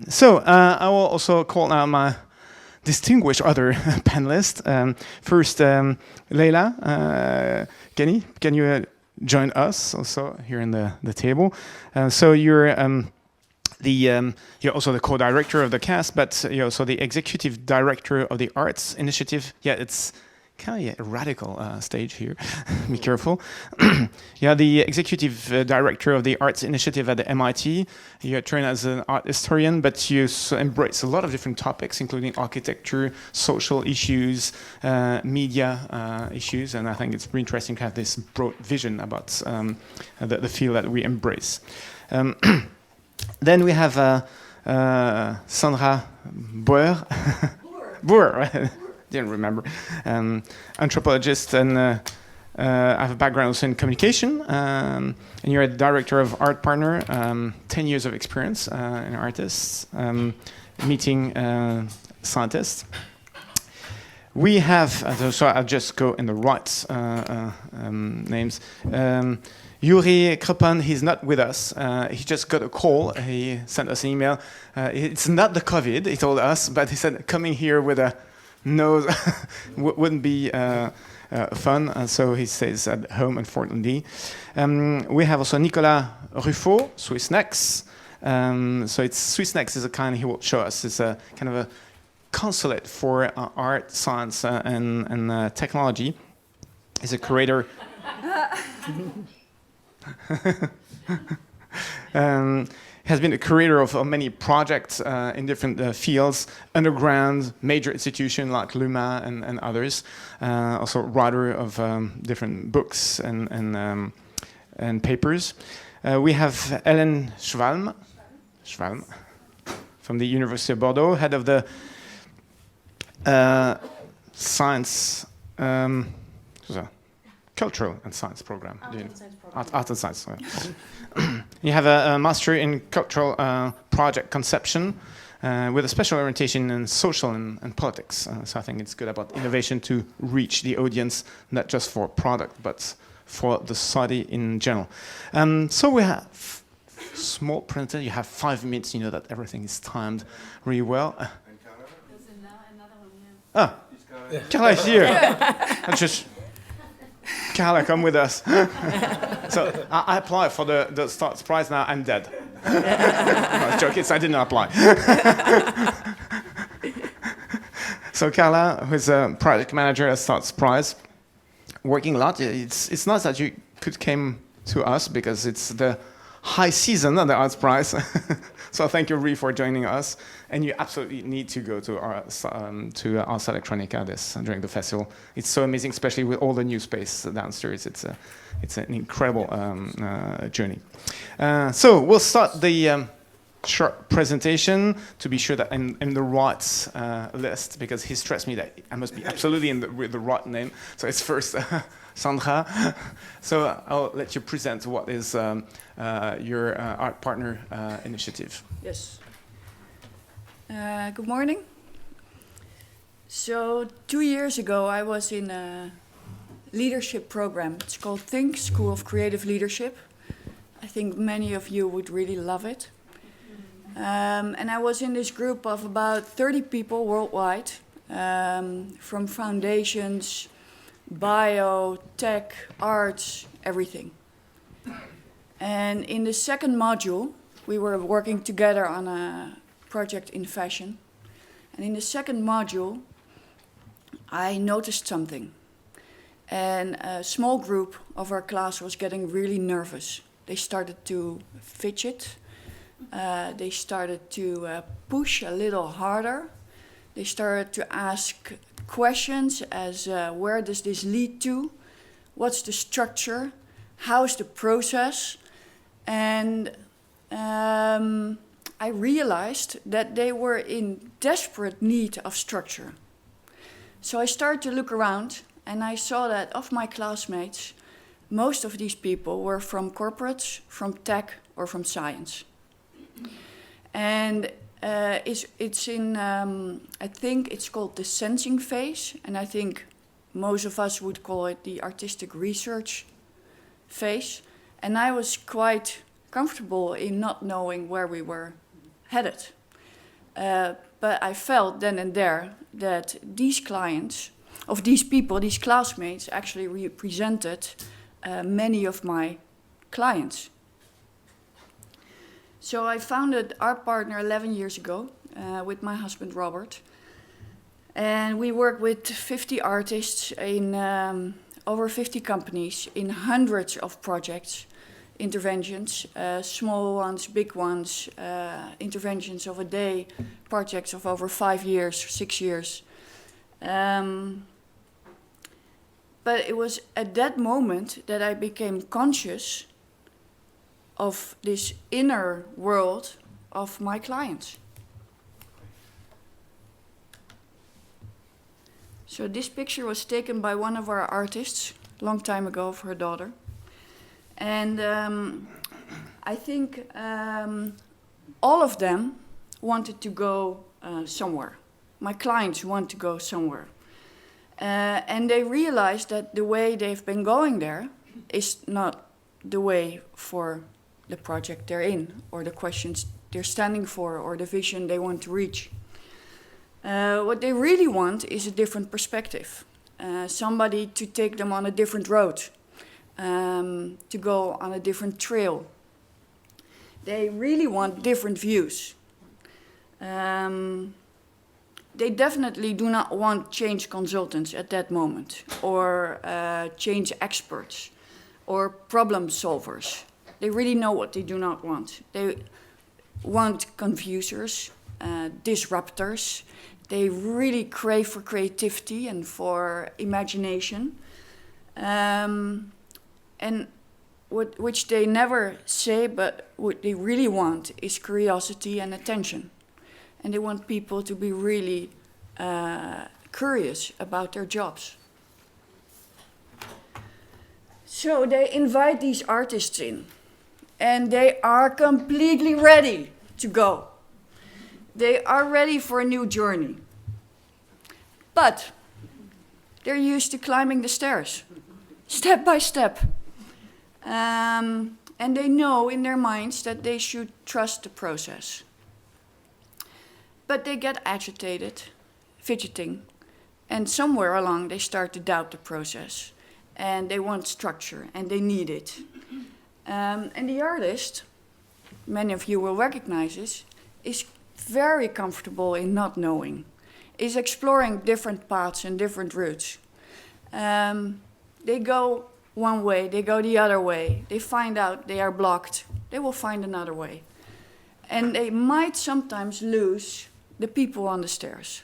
So I will also call now my distinguished other panelists. First, Leila, Kinney, can you join us also here in the table? So you're you're also the co-director of the CAST, but you're also the executive director of the Arts Initiative. Yeah, it's kind of a radical stage here. Be careful. Yeah, the executive director of the Arts Initiative at the MIT. You're trained as an art historian, but you embrace a lot of different topics, including architecture, social issues, media issues, and I think it's really interesting to have this broad vision about the field that we embrace. Then we have Sandra Boer. Boer, right? Didn't remember. Anthropologist, and I have a background also in communication. And you're a director of Art Partner, 10 years of experience in artists, meeting scientists. We have, so I'll just go in the right names. Yuri Krepan, he's not with us. He just got a call. He sent us an email. It's not the COVID, he told us, but he said coming here with a nose wouldn't be fun. So he stays at home, unfortunately. We have also Nicola Ruffo, swissnex. So it's swissnex is a kind he will show us. It's a kind of a consulate for art, science, and technology. He's a curator. Has been a curator of many projects in different fields, underground, major institutions like Luma and others. Also writer of different books and papers. We have Hélène Schwalm from the University of Bordeaux, head of the science, cultural and science program. Art and science. Sorry. You have a master in cultural project conception with a special orientation in social and politics. So I think it's good about innovation to reach the audience, not just for product, but for the society in general. So we have small presentation. You have 5 minutes. You know that everything is timed really well. There's another one, yeah. Karla is here. And just Karla, come with us. So I applied for the Starts Prize. Now I'm dead. No, I was joking. I didn't apply. So Karla, who's a project manager at Starts Prize, working a lot. It's nice that you could come to us because it's the high season of the Arts Prize. So thank you, Ree, for joining us. And you absolutely need to go to Ars Electronica during the festival. It's so amazing, especially with all the new space downstairs. It's an incredible journey. So we'll start the short presentation to be sure that I'm in the right list, because he stressed me that I must be absolutely with the right name. So it's first Sandra. So I'll let you present what is your Art Partner initiative. Yes. Good morning. So 2 years ago, I was in a leadership program. It's called Think, School of Creative Leadership. I think many of you would really love it. And I was in this group of about 30 people worldwide, from foundations, bio, tech, arts, everything. And in the second module, we were working together on a project in fashion. And in the second module, I noticed something. And a small group of our class was getting really nervous. They started to fidget. They started to push a little harder. They started to ask questions as where does this lead to? What's the structure? How's the process? And I realized that they were in desperate need of structure. So I started to look around, and I saw that of my classmates, most of these people were from corporates, from tech, or from science. And it's in, I think it's called the sensing phase, and I think most of us would call it the artistic research phase. And I was quite comfortable in not knowing where we were headed. But I felt then and there that these clients, of these people, these classmates, actually represented many of my clients. So I founded our partner 11 years ago with my husband Robert. And we work with 50 artists in over 50 companies, in hundreds of projects, interventions, small ones, big ones, interventions of a day, projects of over 5 years, 6 years. But it was at that moment that I became conscious of this inner world of my clients. So this picture was taken by one of our artists a long time ago of her daughter. And I think all of them wanted to go somewhere. My clients want to go somewhere. And they realized that the way they've been going there is not the way for the project they're in, or the questions they're standing for, or the vision they want to reach. What they really want is a different perspective, somebody to take them on a different road, to go on a different trail. They really want different views. They definitely do not want change consultants at that moment, or change experts, or problem solvers. They really know what they do not want. They want confusers, disruptors. They really crave for creativity and for imagination. And which they never say, but what they really want is curiosity and attention. And they want people to be really curious about their jobs. So they invite these artists in, and they are completely ready to go. They are ready for a new journey. But they're used to climbing the stairs, step by step. And they know in their minds that they should trust the process. But they get agitated, fidgeting, and somewhere along they start to doubt the process. And they want structure, and they need it. And the artist, many of you will recognize this, is very comfortable in not knowing, is exploring different paths and different routes. They go one way, they go the other way, they find out they are blocked, they will find another way. And they might sometimes lose the people on the stairs.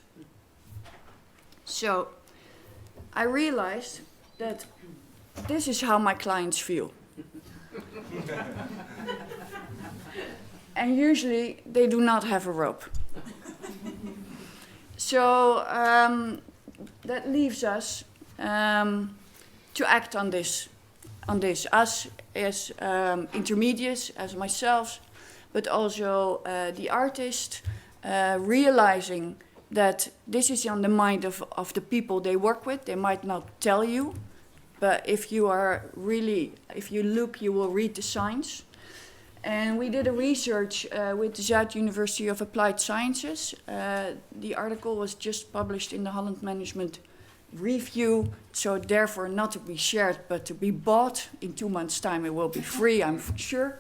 So I realized that this is how my clients feel. And usually they do not have a rope. So that leaves us to act on this. Us as intermediates, as myself, but also the artist, realizing that this is on the mind of the people they work with. They might not tell you, but if you look, you will read the signs. And we did a research with the Zuid University of Applied Sciences. The article was just published in the Holland Management Review, so therefore not to be shared, but to be bought. In 2 months' time it will be free, I'm sure.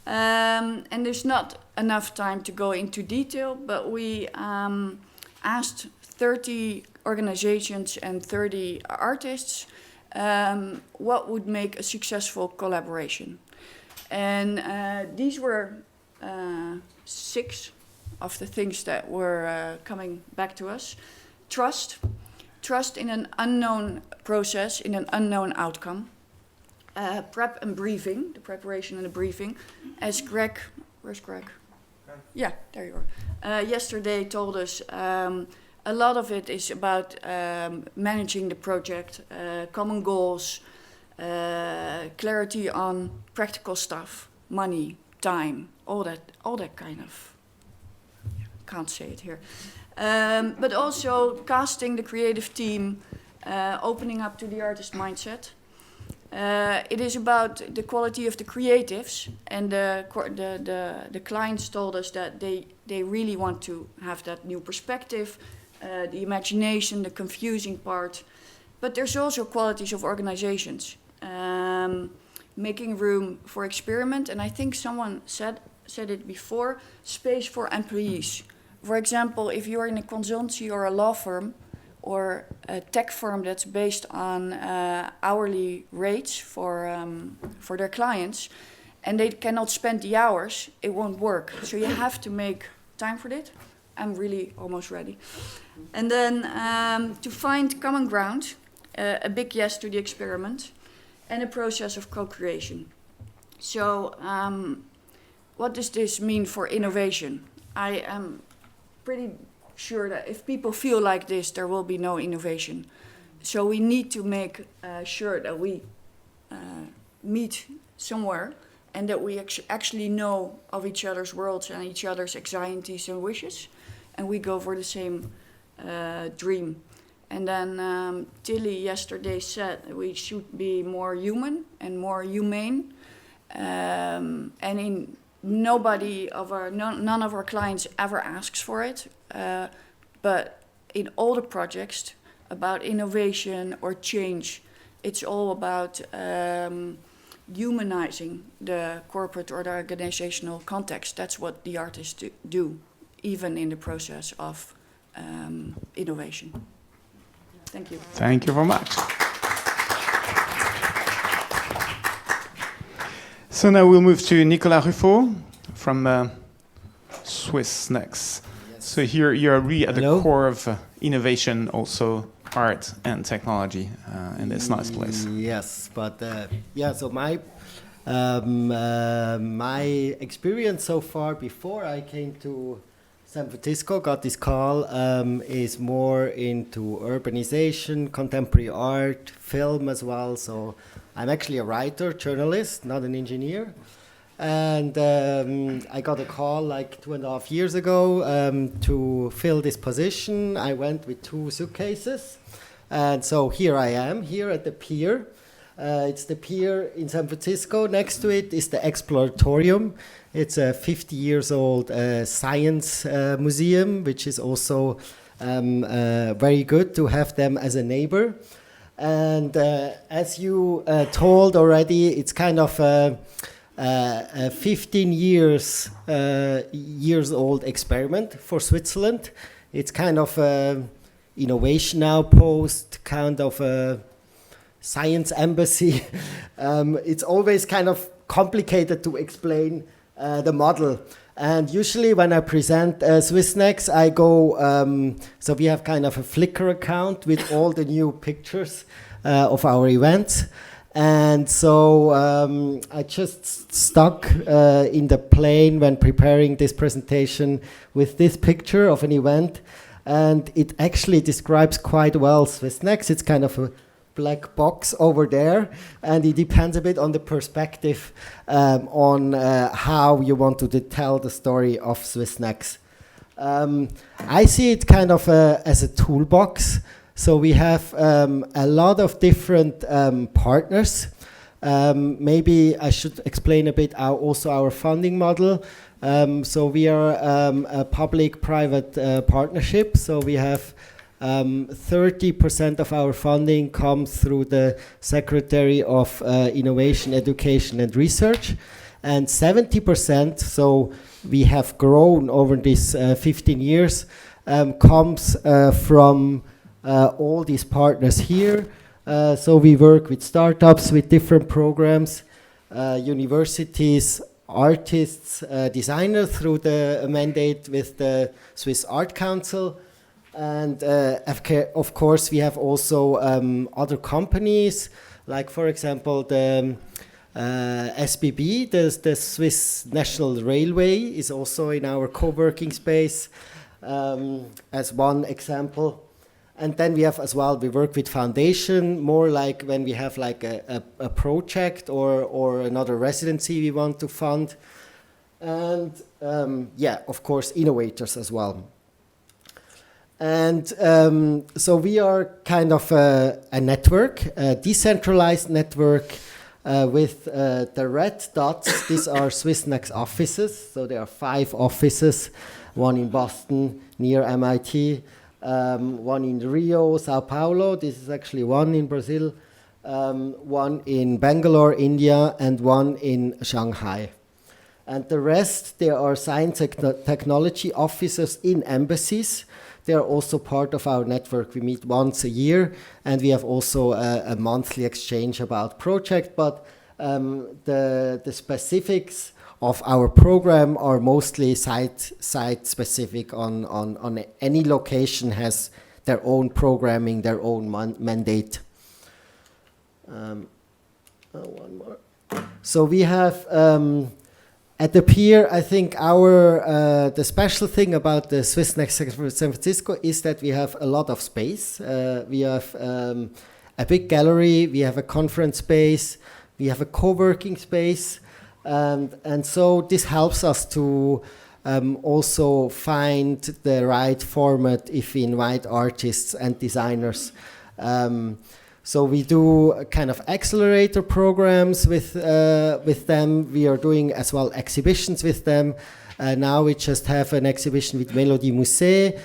And there's not enough time to go into detail, but we asked 30 organizations and 30 artists what would make a successful collaboration. And these were 6 of the things that were coming back to us. Trust in an unknown process, in an unknown outcome. Prep and briefing, the preparation and the briefing. As Greg, where's Greg? Yeah, there you are. Yesterday told us a lot of it is about managing the project, common goals, clarity on practical stuff, money, time, all that kind of, can't say it here. But also casting the creative team, opening up to the artist mindset, It is about the quality of the creatives, and the clients told us that they really want to have that new perspective, the imagination, the confusing part. But there's also qualities of organizations, making room for experiment, and I think someone said it before, space for employees. For example, if you're in a consultancy or a law firm, or a tech firm that's based on hourly rates for their clients, and they cannot spend the hours, it won't work. So you have to make time for it. I'm really almost ready. And then to find common ground, a big yes to the experiment, and a process of co-creation. So what does this mean for innovation? I am pretty sure that if people feel like this, there will be no innovation. So we need to make sure that we meet somewhere, and that we actually know of each other's worlds and each other's anxieties and wishes, and we go for the same dream. And then Tilly yesterday said we should be more human and more humane, and none of our clients ever asks for it. But in all the projects about innovation or change, it's all about humanizing the corporate or the organizational context. That's what the artists do, even in the process of innovation. Thank you. Thank you very much. So now we'll move to Nicola Ruffo from swissnex. So here you're really at the core of innovation, also art and technology in this nice place. Yes, but so my experience so far before I came to San Francisco, got this call, is more into urbanization, contemporary art, film as well. So I'm actually a writer, journalist, not an engineer. And I got a call like 2.5 years ago to fill this position. I went with 2 suitcases. And so here I am, here at the pier. It's the pier in San Francisco. Next to it is the Exploratorium. It's a 50 years old science museum, which is also very good to have them as a neighbor. And as you told already, it's kind of a 15 years old experiment for Switzerland. It's kind of a innovation outpost, kind of a science embassy. It's always kind of complicated to explain the model. And usually when I present swissnex, I go, so we have kind of a Flickr account with all the new pictures of our events. And so I just stuck in the plane when preparing this presentation with this picture of an event. And it actually describes quite well swissnex. It's kind of a black box over there, and it depends a bit on the perspective on how you want to tell the story of swissnex. I see it kind of as a toolbox. So we have a lot of different partners. Maybe I should explain a bit also our funding model. So we are a public-private partnership. So we have 30% of our funding comes through the Secretary of Innovation, Education and Research, and 70%, so we have grown over these 15 years, comes from all these partners here. So we work with startups, with different programs, universities, artists, designers through the mandate with the Swiss Art Council. And of course, we have also other companies, like for example, the SBB, the Swiss National Railway, is also in our co-working space as one example. And then we have as well, we work with foundation, more like when we have like a project or another residency we want to fund. And yeah, of course, innovators as well. And so we are kind of a network, a decentralized network with the red dots. These are swissnex offices. So there are 5 offices, one in Boston near MIT, one in Rio, Sao Paulo. This is actually one in Brazil, one in Bangalore, India, and one in Shanghai. And the rest, there are science technology officers in embassies. They are also part of our network. We meet once a year, and we have also a monthly exchange about project. But the specifics of our program are mostly site specific. On any location has their own programming, their own mandate. One more. So we have. At the pier, I think the special thing about the swissnex San Francisco is that we have a lot of space. We have a big gallery, we have a conference space, we have a co-working space, and so this helps us to also find the right format if we invite artists and designers. So we do kind of accelerator programs with them. We are doing as well exhibitions with them. Now we just have an exhibition with Melody Musée.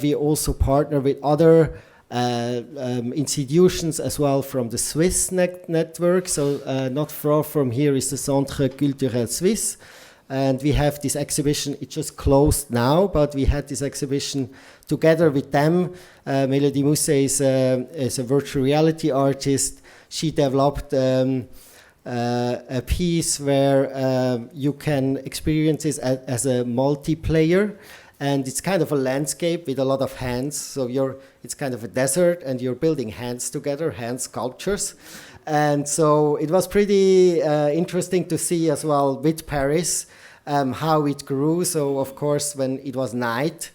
We also partner with other institutions as well from the Swiss network. So not far from here is the Centre Culturel Suisse. And we have this exhibition, it just closed now, but we had this exhibition together with them. Melody Musée is a virtual reality artist. She developed a piece where you can experience it as a multiplayer. And it's kind of a landscape with a lot of hands. So it's kind of a desert and you're building hands together, hand sculptures. And so it was pretty interesting to see as well with Paris how it grew. So of course, when it was night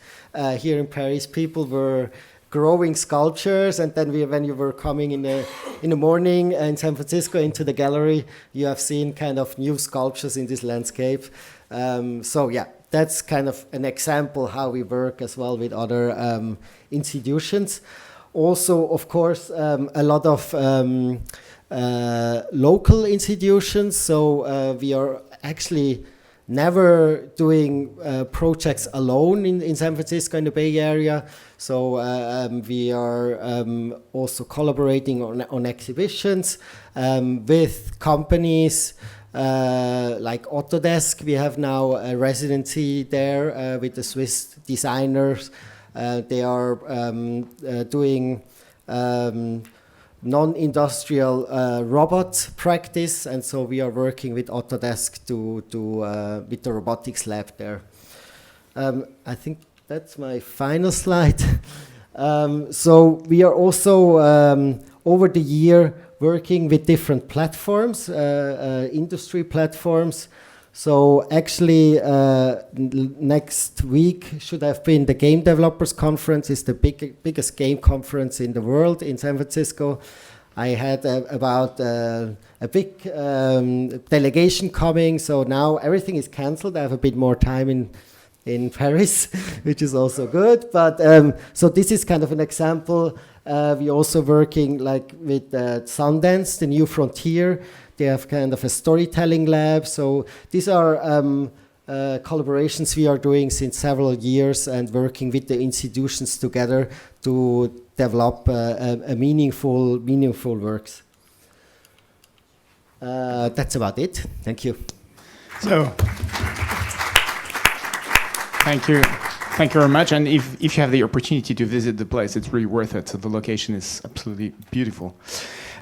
here in Paris, people were growing sculptures, and then when you were coming in the morning in San Francisco into the gallery, you have seen kind of new sculptures in this landscape. So yeah, that's kind of an example how we work as well with other institutions. Also, of course, a lot of local institutions. So we are actually never doing projects alone in San Francisco in the Bay Area. So we are also collaborating on exhibitions with companies like Autodesk. We have now a residency there with the Swiss designers. They are doing non-industrial robot practice, and so we are working with Autodesk with the robotics lab there. I think that's my final slide. So we are also over the year working with different platforms, industry platforms. So actually next week should have been the Game Developers Conference. It's the biggest game conference in the world in San Francisco. I had about a big delegation coming, so now everything is cancelled. I have a bit more time in Paris, which is also good. But so this is kind of an example. We're also working like with Sundance, the New Frontier. They have kind of a storytelling lab. So these are collaborations we are doing since several years and working with the institutions together to develop a meaningful works. That's about it. Thank you. So, thank you. Thank you very much. And if you have the opportunity to visit the place, it's really worth it. So the location is absolutely beautiful.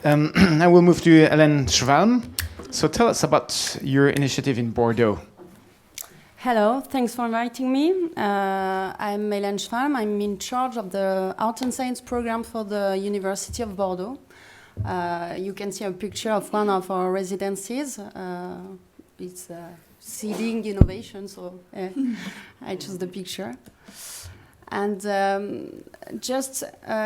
Now we'll move to Hélène Schwalm. So tell us about your initiative in Bordeaux. Hello, thanks for inviting me. I'm Hélène Schwalm. I'm in charge of the Art and Science program for the University of Bordeaux. You can see a picture of one of our residencies. It's seeding innovation, so I chose the picture. And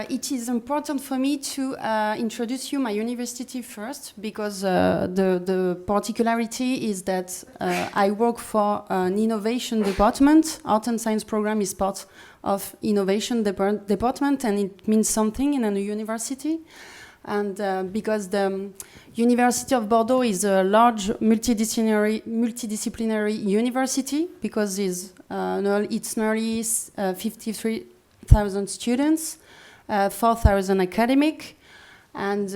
it is important for me to introduce you my university first, because the particularity is that I work for an innovation department. Art and Science program is part of innovation department, and it means something in a university. And because the University of Bordeaux is a large multidisciplinary university, because it's nearly 53,000 students, 4,000 academic, and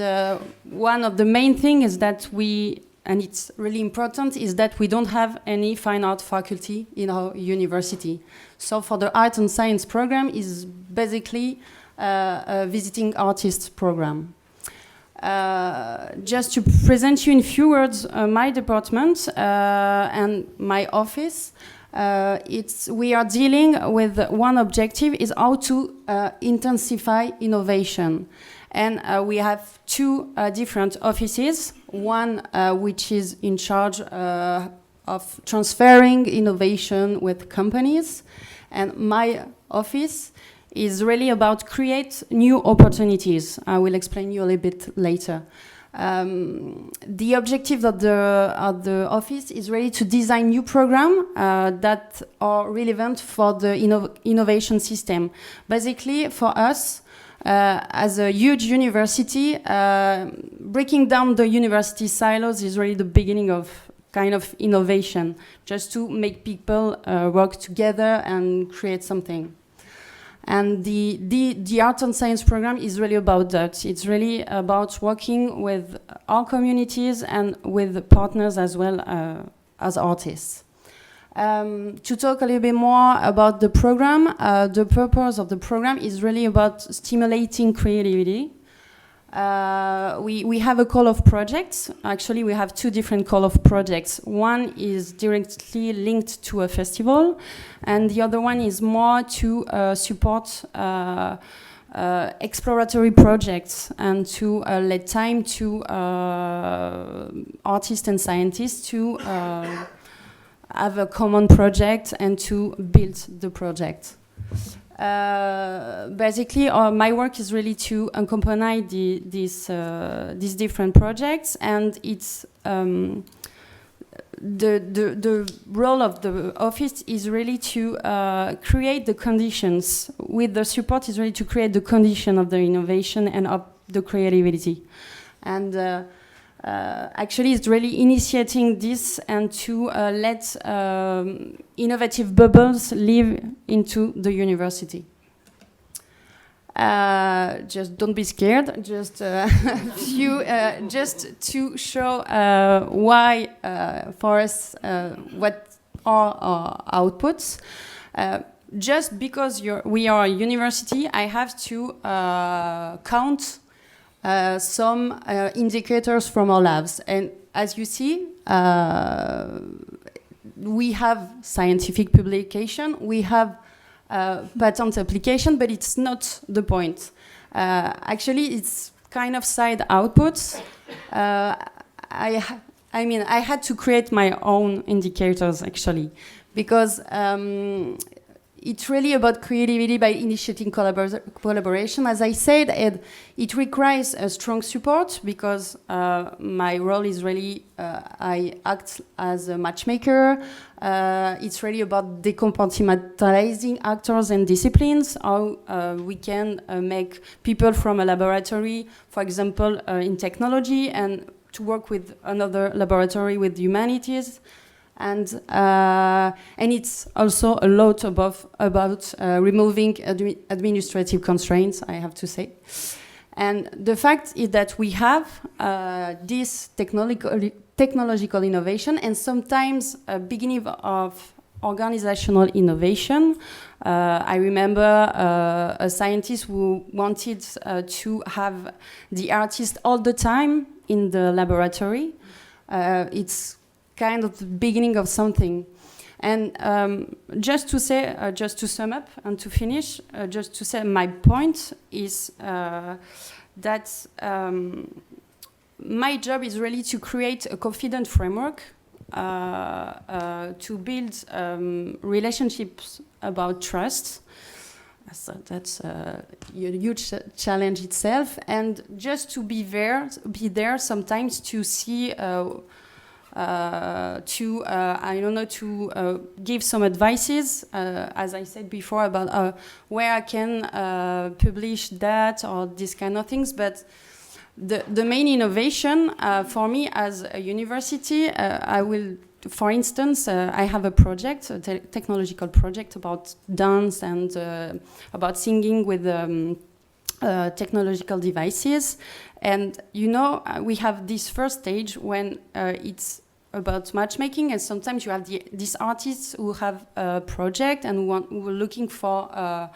one of the main things is that and it's really important, is that we don't have any fine art faculty in our university. So for the Art and Science program is basically a visiting artist program. Just to present you in few words my department and my office, we are dealing with one objective, is how to intensify innovation. And we have two different offices, one which is in charge of transferring innovation with companies, and my office is really about create new opportunities. I will explain you a little bit later. The objective of the office is really to design new programs that are relevant for the innovation system. Basically, for us, as a huge university, breaking down the university silos is really the beginning of kind of innovation, just to make people work together and create something. And the Art and Science program is really about that. It's really about working with our communities and with partners as well as artists. To talk a little bit more about the program, the purpose of the program is really about stimulating creativity. We have a call of projects. Actually, we have two different call of projects. One is directly linked to a festival, and the other one is more to support exploratory projects and to let time to artists and scientists to have a common project and to build the project. Basically, my work is really to accompany these different projects, and it's the role of the office is really to create the conditions. With the support, is really to create the condition of the innovation and of the creativity, and actually, it's really initiating this and to let innovative bubbles live into the university. Just don't be scared. Just just to show why for us what are our outputs. Just because we are a university, I have to count some indicators from our labs, and as you see, we have scientific publication, we have patent application, but it's not the point. Actually, it's kind of side outputs. I mean, I had to create my own indicators actually, because it's really about creativity by initiating collaboration. As I said, it requires a strong support, because my role is really, I act as a matchmaker. It's really about decompartmentalizing actors and disciplines, how we can make people from a laboratory, for example, in technology, and to work with another laboratory with humanities. And it's also a lot about removing administrative constraints, I have to say. And the fact is that we have this technological innovation, and sometimes a beginning of organizational innovation. I remember a scientist who wanted to have the artist all the time in the laboratory. It's kind of the beginning of something. And just to say, just to sum up and to finish, just to say my point is that my job is really to create a confident framework, to build relationships about trust, So that's a huge challenge itself, and just to be there sometimes to see, I don't know, to give some advices, as I said before, about where I can publish that or these kind of things. But the main innovation for me as a university, I will. For instance, I have a project, a technological project about dance and about singing with technological devices. And you know, we have this first stage when it's about matchmaking, and sometimes you have these artists who have a project and who are looking for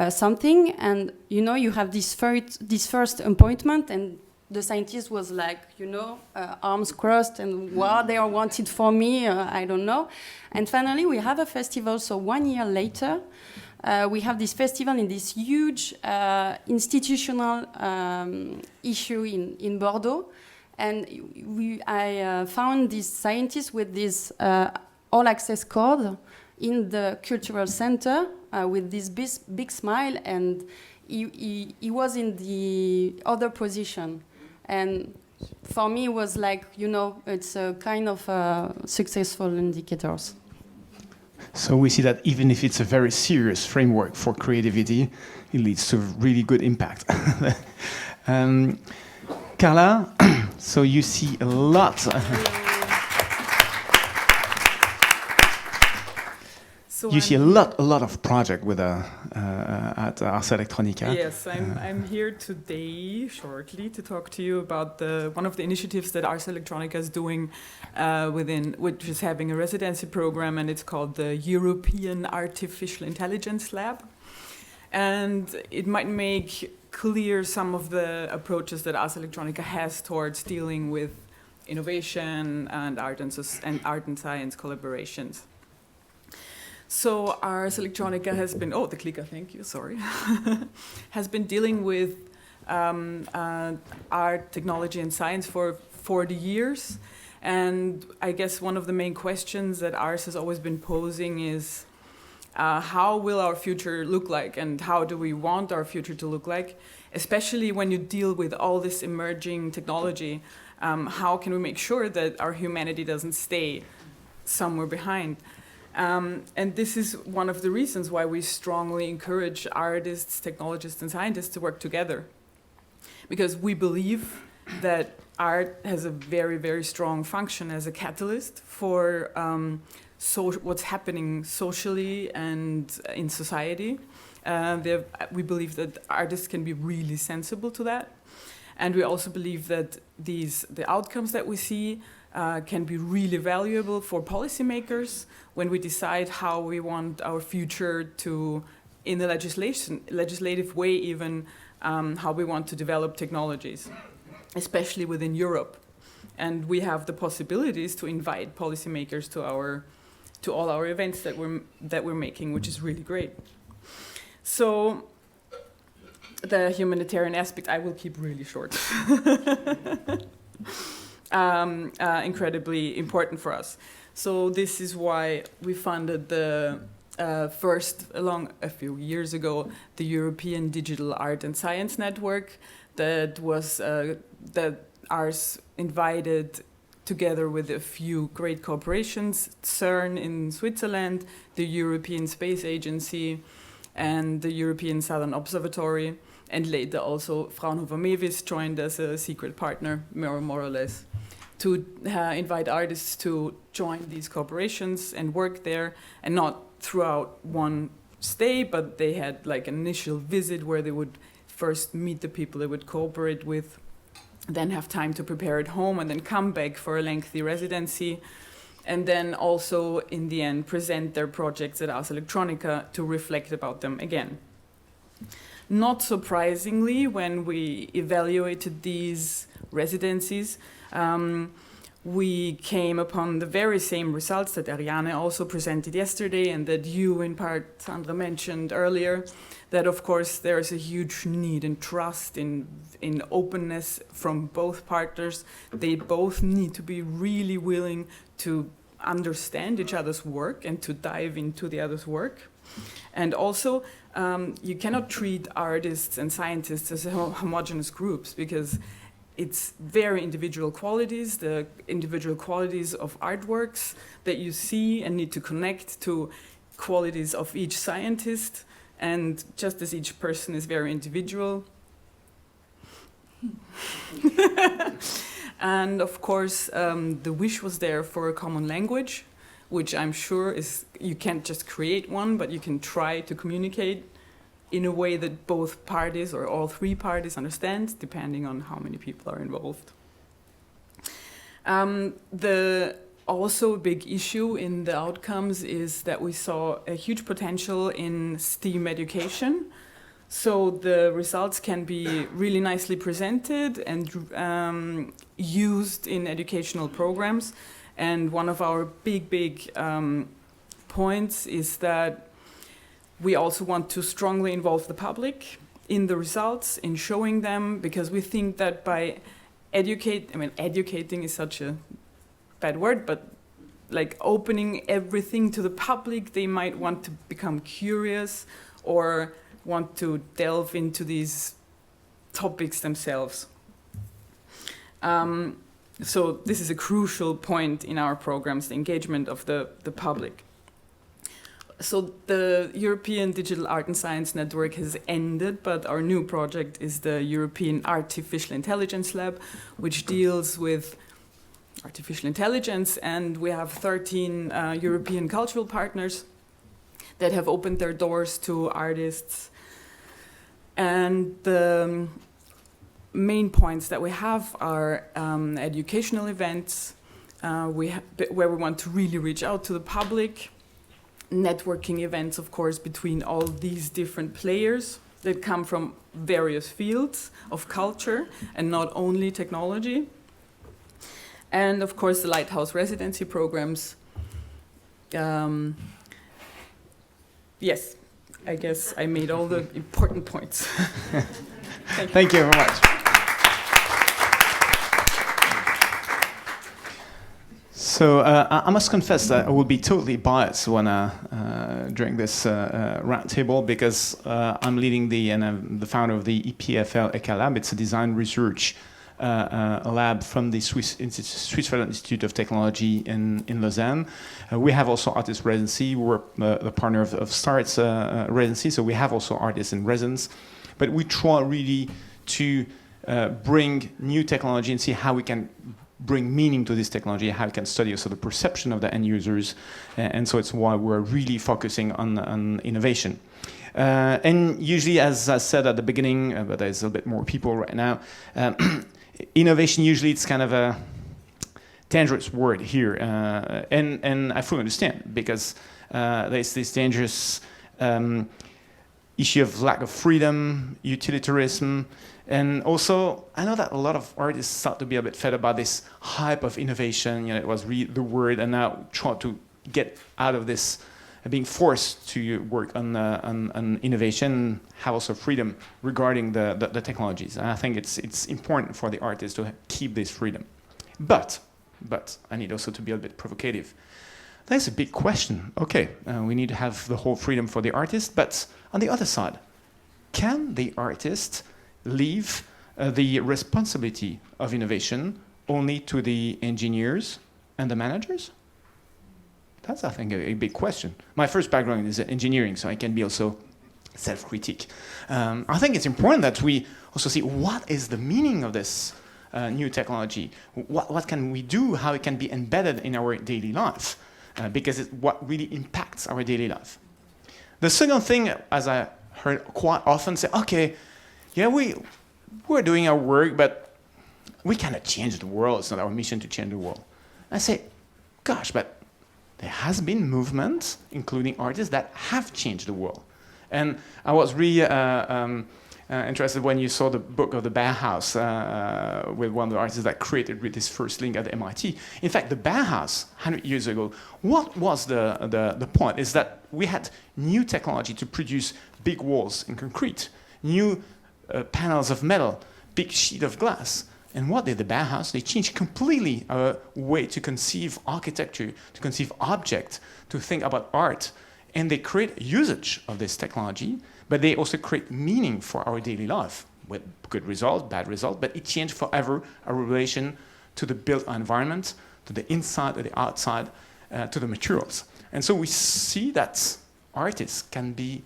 something, and you know, you have this first appointment, and the scientist was like, you know, arms crossed, and what they are wanted for me, I don't know. And finally, we have a festival. So 1 year later, we have this festival in this huge institutional issue in Bordeaux. And I found this scientist with this all-access code in the cultural center with this big smile, and he was in the other position. And for me, it was like, you know, it's a kind of successful indicators. So we see that even if it's a very serious framework for creativity, it leads to really good impact. Karla, so you see a lot. So you see a lot of project with at Ars Electronica. Yes, I'm here today shortly to talk to you about one of the initiatives that Ars Electronica is doing which is having a residency program, and it's called the European Artificial Intelligence Lab. And it might make clear some of the approaches that Ars Electronica has towards dealing with innovation and art and science collaborations. So Ars Electronica has been, the clicker, thank you, sorry, has been dealing with art, technology and science for 40 years. And I guess one of the main questions that Ars has always been posing is, how will our future look like, and how do we want our future to look like? Especially when you deal with all this emerging technology, how can we make sure that our humanity doesn't stay somewhere behind? And this is one of the reasons why we strongly encourage artists, technologists, and scientists to work together. Because we believe that art has a very, very strong function as a catalyst for what's happening socially and in society. We believe that artists can be really sensible to that. And we also believe that the outcomes that we see can be really valuable for policymakers when we decide how we want our future to, in the legislative way even, how we want to develop technologies, especially within Europe. And we have the possibilities to invite policymakers to all our events that we're making, which is really great. So the humanitarian aspect, I will keep really short. Incredibly important for us. So this is why we funded the along a few years ago, the European Digital Art and Science Network that was that Ars invited together with a few great corporations, CERN in Switzerland, the European Space Agency, and the European Southern Observatory, and later also Fraunhofer Mewis joined as a secret partner, more or less, to invite artists to join these corporations and work there, and not throughout one stay, but they had like an initial visit where they would first meet the people they would cooperate with, then have time to prepare at home, and then come back for a lengthy residency, and then also in the end present their projects at Ars Electronica to reflect about them again. Not surprisingly, when we evaluated these residencies, we came upon the very same results that Ariane also presented yesterday, and that you in part, Sandra, mentioned earlier, that of course there is a huge need in trust, in openness from both partners. They both need to be really willing to understand each other's work and to dive into the other's work. And also, you cannot treat artists and scientists as homogeneous groups, because it's very individual qualities, the individual qualities of artworks that you see and need to connect to qualities of each scientist. And just as each person is very individual. And of course, the wish was there for a common language, which I'm sure is, you can't just create one, but you can try to communicate in a way that both parties or all three parties understand, depending on how many people are involved. The also big issue in the outcomes is that we saw a huge potential in STEAM education. So the results can be really nicely presented and used in educational programs. And one of our big points is that we also want to strongly involve the public in the results, in showing them, because we think that by educating is such a bad word, but like opening everything to the public, they might want to become curious or want to delve into these topics themselves. So this is a crucial point in our programs, the engagement of the public. So the European Digital Art and Science Network has ended, but our new project is the European Artificial Intelligence Lab, which deals with artificial intelligence, and we have 13 European cultural partners that have opened their doors to artists. And the main points that we have are educational events, where we want to really reach out to the public, networking events, of course, between all these different players that come from various fields of culture and not only technology. And of course, the Lighthouse residency programs. Yes, I guess I made all the important points. Thank you very much. So I must confess that I will be totally biased when during this roundtable, because I'm leading the founder of the EPFL+ECAL LAB. It's a design research a lab from the Swiss Federal Institute of Technology in Lausanne. We have also artist residency. We're the partner of START's residency, so we have also artists in residence. But we try really to bring new technology and see how we can bring meaning to this technology, how we can study also the perception of the end users. And so it's why we're really focusing on innovation. And usually, as I said at the beginning, but there's a bit more people right now, innovation, usually it's kind of a dangerous word here. And I fully understand, because there's this dangerous issue of lack of freedom, utilitarianism, and also I know that a lot of artists start to be a bit fed about this hype of innovation. You know, it was the word, and now try to get out of this being forced to work on innovation, have also freedom regarding the technologies. And I think it's important for the artists to keep this freedom. But I need also to be a bit provocative. That's a big question. Okay, we need to have the whole freedom for the artist, but on the other side, can the artist leave the responsibility of innovation only to the engineers and the managers? That's, I think, a big question. My first background is engineering, so I can be also self-critique. I think it's important that we also see what is the meaning of this new technology. What can we do, how it can be embedded in our daily life, because it's what really impacts our daily life. The second thing, as I heard quite often say, okay, yeah, we're doing our work, but we cannot change the world. It's not our mission to change the world. I say, gosh, but there has been movements, including artists, that have changed the world. And I was really interested when you saw the book of the Bauhaus with one of the artists that created with his first link at the MIT. In fact, the Bauhaus, 100 years ago, what was the point? Is that we had new technology to produce big walls in concrete, new panels of metal, big sheet of glass. And what did the Bauhaus? They changed completely our way to conceive architecture, to conceive objects, to think about art and they create usage of this technology, but they also create meaning for our daily life, with good results, bad results, but it changed forever our relation to the built environment, to the inside or the outside, to the materials. And so we see that artists can be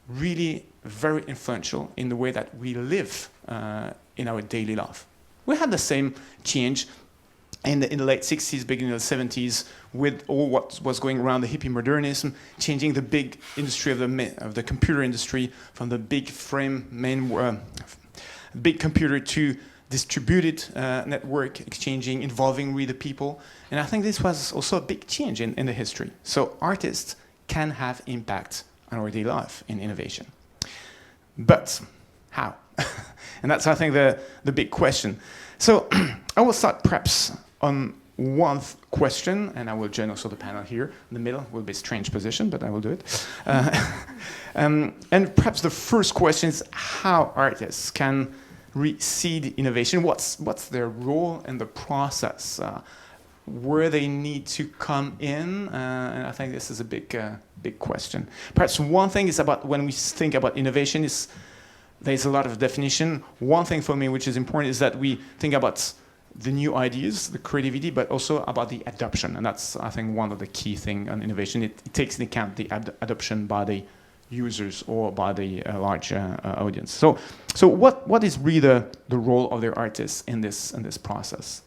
really very influential in the way that we live in our daily life. We had the same change in the late 60s, beginning of the 70s, with all what was going around the hippie modernism, changing the big industry of the computer industry from the big big computer to distributed network exchanging, involving really the people. And I think this was also a big change in the history. So artists can have impact on our daily life in innovation. But how? And that's, I think, the big question. So I will start perhaps on one question, and I will join also the panel here. In the middle will be a strange position, but I will do it. And perhaps the first question is how artists can seed innovation. What's their role in the process? Where they need to come in? And I think this is a big question. Perhaps one thing is about when we think about innovation is there's a lot of definition. One thing for me which is important is that we think about the new ideas, the creativity, but also about the adoption. And that's, I think, one of the key things on innovation. It takes into account the adoption by the users or by the large audience. So what is really the role of the artists in this process?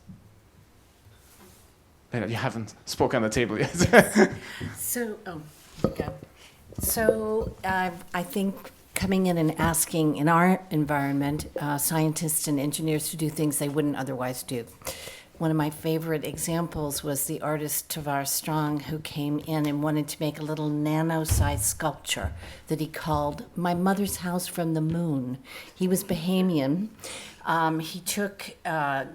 You haven't spoken on the table yet. So I think coming in and asking in our environment scientists and engineers to do things they wouldn't otherwise do. One of my favorite examples was the artist Tavar Strong, who came in and wanted to make a little nano-sized sculpture that he called My Mother's House from the Moon. He was Bahamian. He took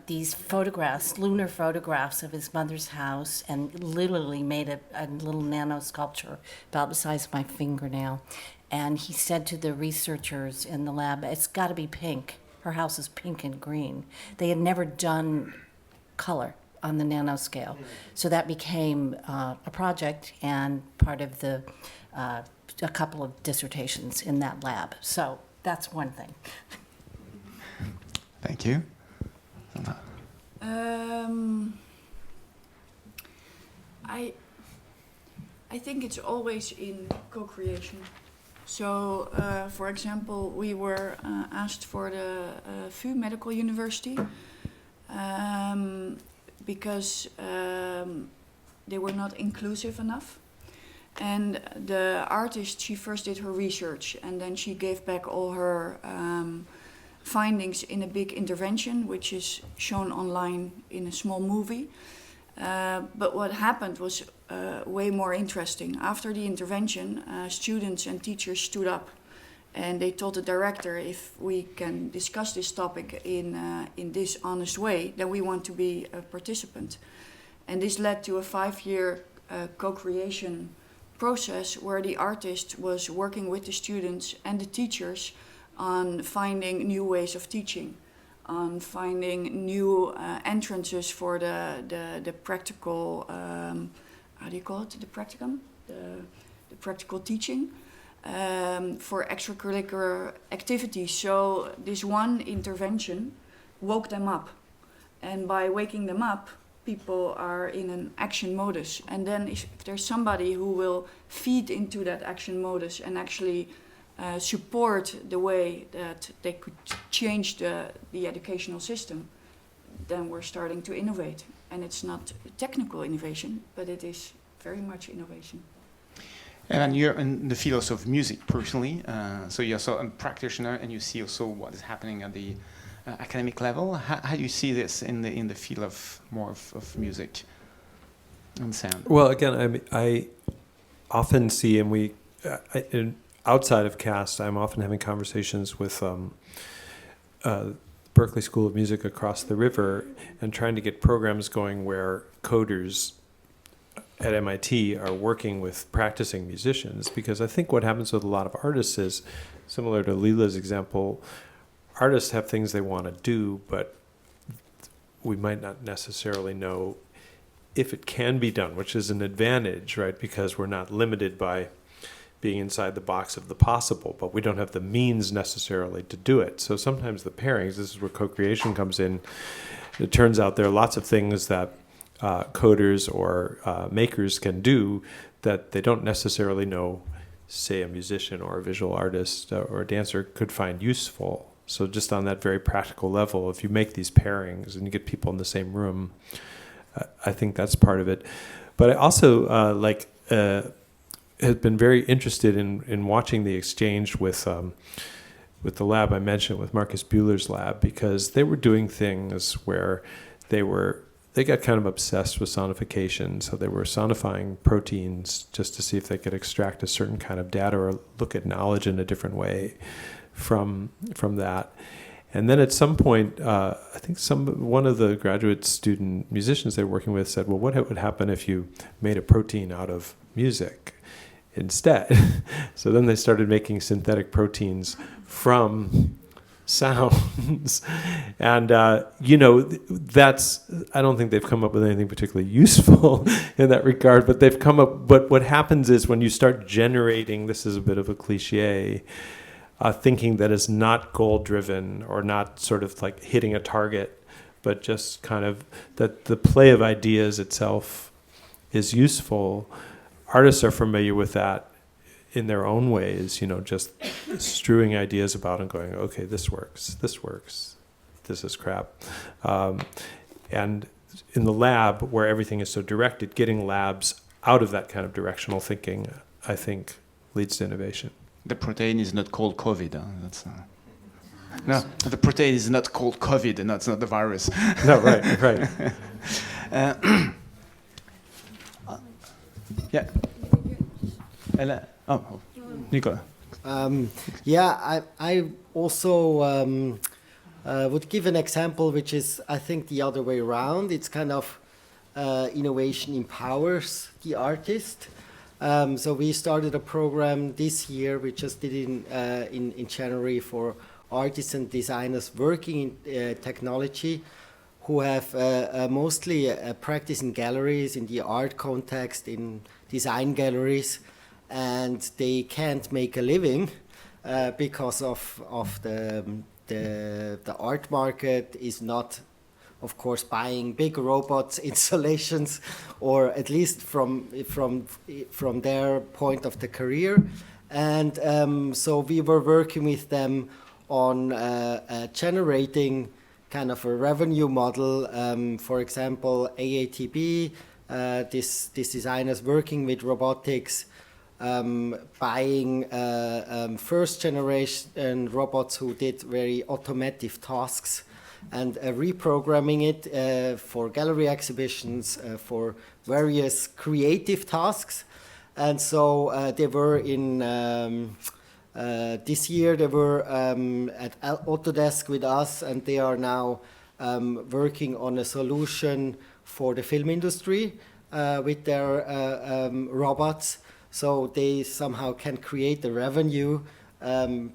these photographs, lunar photographs of his mother's house, and literally made a little nano sculpture about the size of my fingernail. And he said to the researchers in the lab, it's got to be pink. Her house is pink and green. They had never done color on the nanoscale. So that became a project and part of a couple of dissertations in that lab. So that's one thing. Thank you. I think it's always in co-creation. So, for example, we were asked for the VU Medical University because they were not inclusive enough. And the artist, she first did her research and then she gave back all her findings in a big intervention, which is shown online in a small movie. But what happened was way more interesting. After the intervention, students and teachers stood up and they told the director, if we can discuss this topic in this honest way, then we want to be a participant. And this led to a 5-year co-creation process where the artist was working with the students and the teachers on finding new ways of teaching, on finding new entrances for the practical, how do you call it, the practicum? The practical teaching for extracurricular activities. So this one intervention woke them up. And by waking them up, people are in an action modus. And then if there's somebody who will feed into that action modus and actually support the way that they could change the educational system, then we're starting to innovate. And it's not technical innovation, but it is very much innovation. And you're in the field also of music personally, so you're also a practitioner and you see also what is happening at the academic level. How do you see this in the field of more of music and sound? Well, again, I often see, and outside of CAST, I'm often having conversations with Berklee School of Music across the river and trying to get programs going where coders at MIT are working with practicing musicians, because I think what happens with a lot of artists is, similar to Leila's example, artists have things they want to do, but we might not necessarily know if it can be done, which is an advantage, right? Because we're not limited by being inside the box of the possible, but we don't have the means necessarily to do it. So sometimes the pairings, this is where co-creation comes in. It turns out there are lots of things that coders or makers can do that they don't necessarily know, say, a musician or a visual artist or a dancer could find useful. So just on that very practical level, if you make these pairings and you get people in the same room, I think that's part of it. But I also have been very interested in watching the exchange with the lab I mentioned, with Marcus Bühler's lab, because they were doing things where they got kind of obsessed with sonification. So they were sonifying proteins just to see if they could extract a certain kind of data or look at knowledge in a different way from that. And then at some point, I think one of the graduate student musicians they were working with said, well, what would happen if you made a protein out of music instead? So then they started making synthetic proteins from sounds. And, that's, I don't think they've come up with anything particularly useful in that regard, but they've come up, but what happens is when you start generating, this is a bit of a cliche, thinking that is not goal-driven or not sort of like hitting a target, but just kind of that the play of ideas itself is useful. Artists are familiar with that in their own ways, just strewing ideas about and going, okay, this works, this is crap. And in the lab, where everything is so directed, getting labs out of that kind of directional thinking, I think, leads to innovation. The protein is not called COVID. No, the protein is not called COVID, and that's not the virus. No, right. Yeah. Nicola. I also would give an example which is, I think, the other way around. It's kind of innovation empowers the artist. So we started a program this year, we just did in January, for artists and designers working in technology who have mostly practice in galleries, in the art context, in design galleries, and they can't make a living because of the art market is not, of course, buying big robots installations, or at least from their point of the career. And so we were working with them on generating kind of a revenue model. For example, AATB, this designers working with robotics, buying first generation robots who did very automative tasks, and reprogramming it for gallery exhibitions, for various creative tasks. And so they were in, this year they were at Autodesk with us, and they are now working on a solution for the film industry with their robots. So they somehow can create the revenue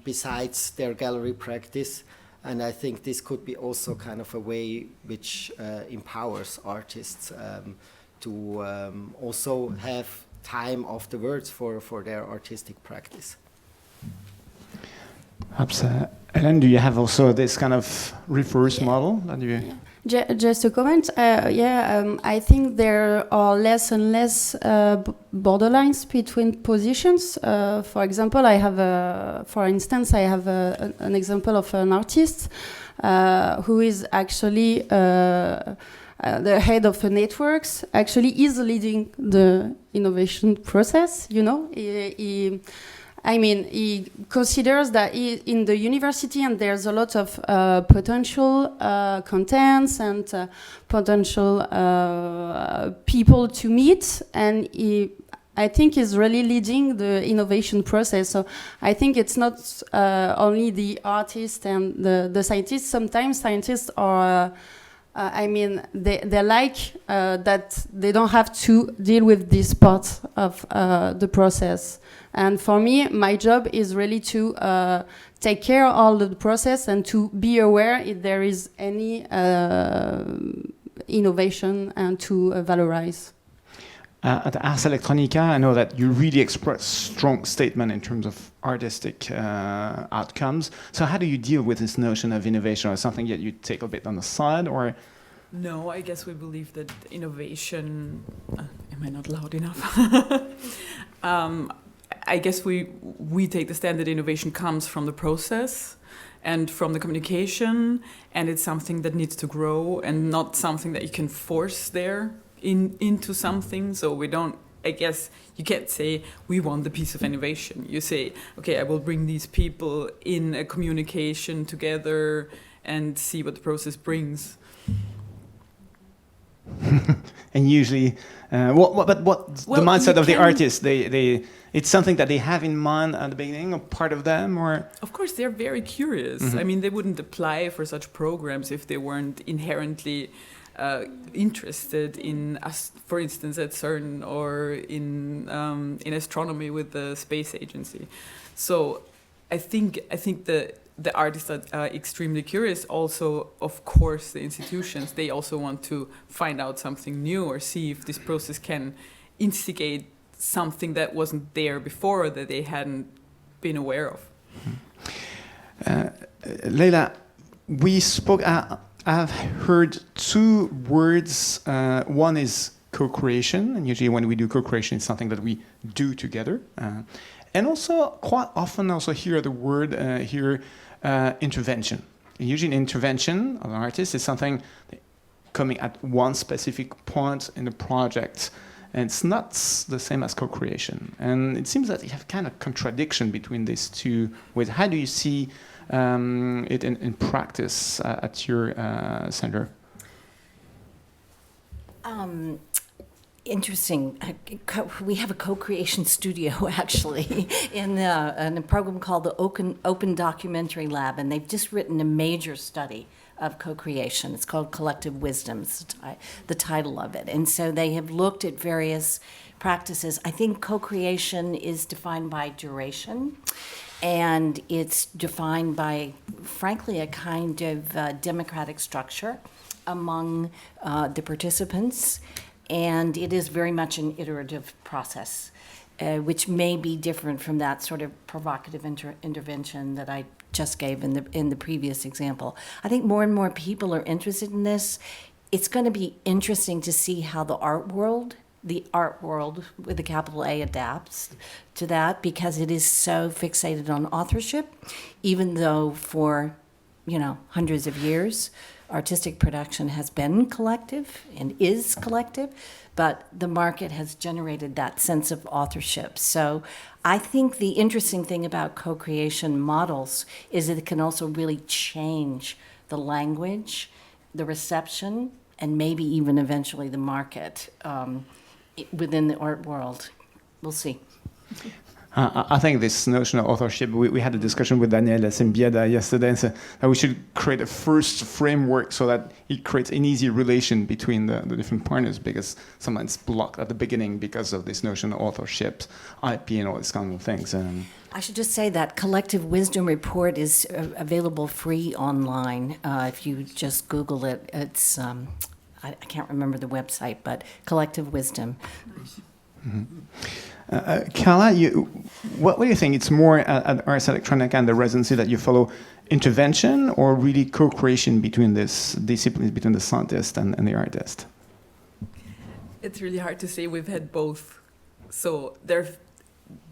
besides their gallery practice. And I think this could be also kind of a way which empowers artists to also have time afterwards for their artistic practice. Perhaps, Hélène, do you have also this kind of reverse model that you? Just a comment. I think there are less and less borderlines between positions. For example, I have an example of an artist who is actually the head of the networks. Actually, is leading the innovation process. He considers that in the university, and there's a lot of potential contents and potential people to meet, and I think is really leading the innovation process. So I think it's not only the artist and the scientists. Sometimes scientists are, they like that they don't have to deal with this part of the process. And for me, my job is really to take care of all the process and to be aware if there is any innovation and to valorize. At Ars Electronica, I know that you really express strong statement in terms of artistic outcomes. So how do you deal with this notion of innovation, or something that you take a bit on the side, or? No, I guess we believe that innovation. Am I not loud enough? I guess we take the stand that innovation comes from the process and from the communication, and it's something that needs to grow and not something that you can force there into something. So we don't, I guess you can't say we want the piece of innovation. You say, okay, I will bring these people in a communication together and see what the process brings. And usually, what the mindset of the artist? It's something that they have in mind at the beginning, or part of them, or? Of course, they're very curious. Mm-hmm. I mean, they wouldn't apply for such programs if they weren't inherently interested in, for instance, at CERN or in astronomy with the space agency. So, I think the artists are extremely curious. Also, of course, the institutions, they also want to find out something new or see if this process can instigate something that wasn't there before, that they hadn't been aware of. Leila, we spoke, I've heard two words. One is co-creation, and usually when we do co-creation, it's something that we do together. And also, quite often, also hear the word intervention. Usually, an intervention of an artist is something coming at one specific point in the project, and it's not the same as co-creation. And it seems that you have kind of contradiction between these two ways. How do you see it in practice at your center? Interesting. We have a co-creation studio, actually, in a program called the Open Documentary Lab, and they've just written a major study of co-creation. It's called Collective Wisdoms, the title of it. And so they have looked at various practices. I think co-creation is defined by duration, and it's defined by, frankly, a kind of democratic structure among the participants. And it is very much an iterative process, which may be different from that sort of provocative intervention that I just gave in the previous example. I think more and more people are interested in this. It's going to be interesting to see how the art world with a capital A, adapts to that, because it is so fixated on authorship, even though for, hundreds of years, artistic production has been collective and is collective, but the market has generated that sense of authorship. So I think the interesting thing about co-creation models is that it can also really change the language, the reception, and maybe even eventually the market within the art world. We'll see. I think this notion of authorship, we had a discussion with Daniel Simbieda yesterday, and said that we should create a first framework so that it creates an easy relation between the different partners, because sometimes it's blocked at the beginning because of this notion of authorship, IP, and all these kind of things. I should just say that Collective Wisdom report is available free online. If you just Google it, it's, I can't remember the website, but Collective Wisdom. Mm-hmm. Karla, what do you think? It's more at Ars Electronica and the residency that you follow intervention, or really co-creation between this disciplines, between the scientist and the artist? It's really hard to say. We've had both. So there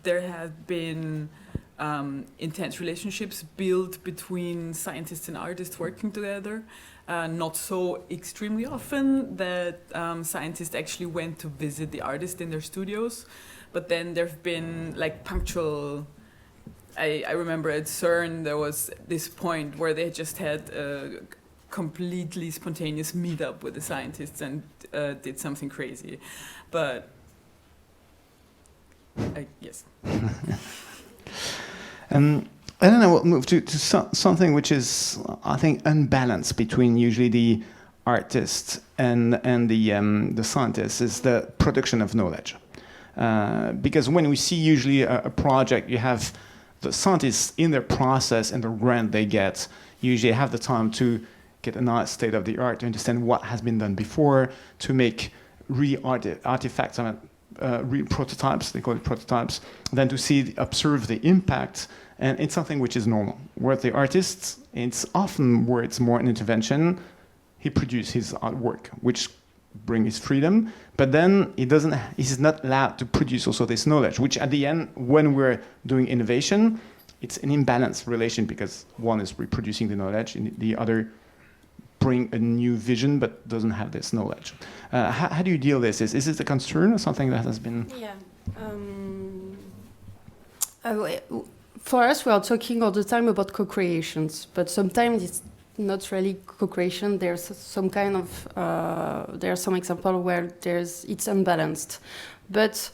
have been intense relationships built between scientists and artists working together. Not so extremely often that scientists actually went to visit the artist in their studios. But then there have been like punctual. I remember at CERN there was this point where they just had a completely spontaneous meetup with the scientists and did something crazy. But yes. I don't know. We'll move to something which is, I think, unbalanced between usually the artist and the scientist, is the production of knowledge. Because when we see usually a project, you have the scientists in their process and the grant they get, usually have the time to get a nice state of the art, to understand what has been done before, to make artifacts. I mean, real prototypes, they call it prototypes, than to observe the impact. And it's something which is normal. Where the artists, it's often where it's more an intervention. He produces his artwork, which brings his freedom, but then he's not allowed to produce also this knowledge, which at the end, when we're doing innovation, it's an imbalanced relation because one is reproducing the knowledge and the other bring a new vision but doesn't have this knowledge. How do you deal with this? Is it a concern or something that has been... Yeah. For us, we are talking all the time about co-creations, but sometimes it's not really co-creation. There's some kind of there are some examples where it's unbalanced, but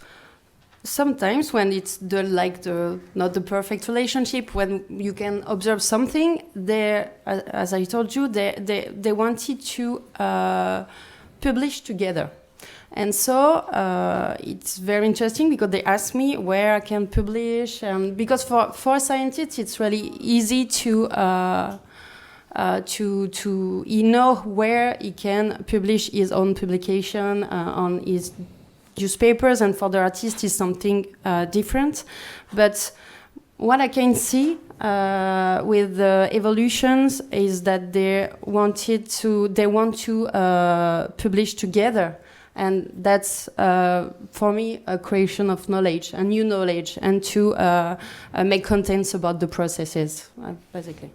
sometimes when it's not the perfect relationship, when you can observe something, as I told you, they wanted to publish together. And so it's very interesting because they ask me where I can publish, because for scientists it's really easy to he know where he can publish his own publication on his newspapers, and for the artist is something different. But what I can see with the evolutions is that they want to publish together. And that's, for me, a creation of knowledge, a new knowledge, and to make contents about the processes, basically.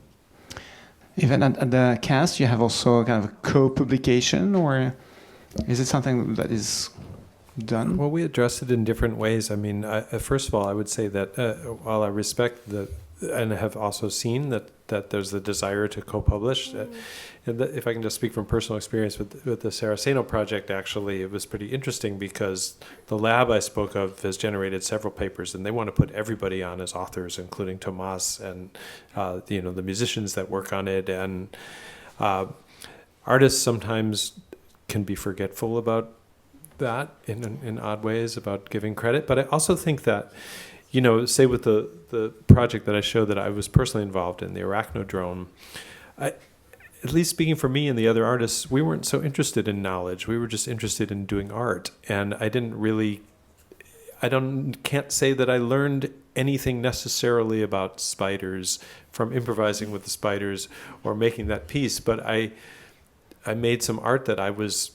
Even at the cast, you have also kind of a co-publication, or is it something that is done? Well, we address it in different ways. I mean, first of all, I would say that while I respect and have also seen that there's the desire to co-publish. If I can just speak from personal experience with the Saraceno project, actually, it was pretty interesting because the lab I spoke of has generated several papers, and they want to put everybody on as authors, including Tomas and the musicians that work on it. And artists sometimes can be forgetful about that in odd ways, about giving credit. But I also think that, say with the project that I showed that I was personally involved in, the arachnodrome, at least speaking for me and the other artists, we weren't so interested in knowledge. We were just interested in doing art. And can't say that I learned anything necessarily about spiders from improvising with the spiders or making that piece, but I made some art that I was,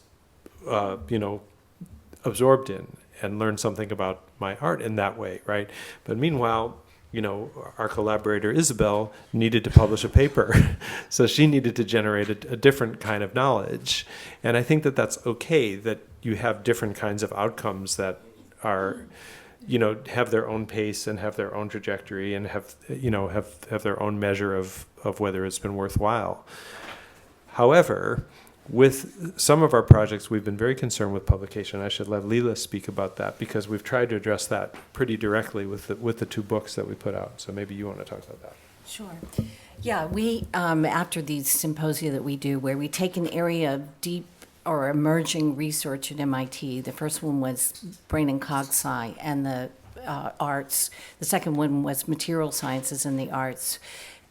absorbed in, and learn something about my art in that way, right? But meanwhile, our collaborator Isabel needed to publish a paper, so she needed to generate a different kind of knowledge. And I think that that's okay, that you have different kinds of outcomes that are, have their own pace and have their own trajectory and have their own measure of whether it's been worthwhile. However, with some of our projects, we've been very concerned with publication. I should let Leila speak about that because we've tried to address that pretty directly with the two books that we put out. So maybe you want to talk about that. Sure. Yeah, we, after these symposia that we do, where we take an area of deep or emerging research at MIT, the first one was brain and cog sci and the arts. The second one was material sciences and the arts.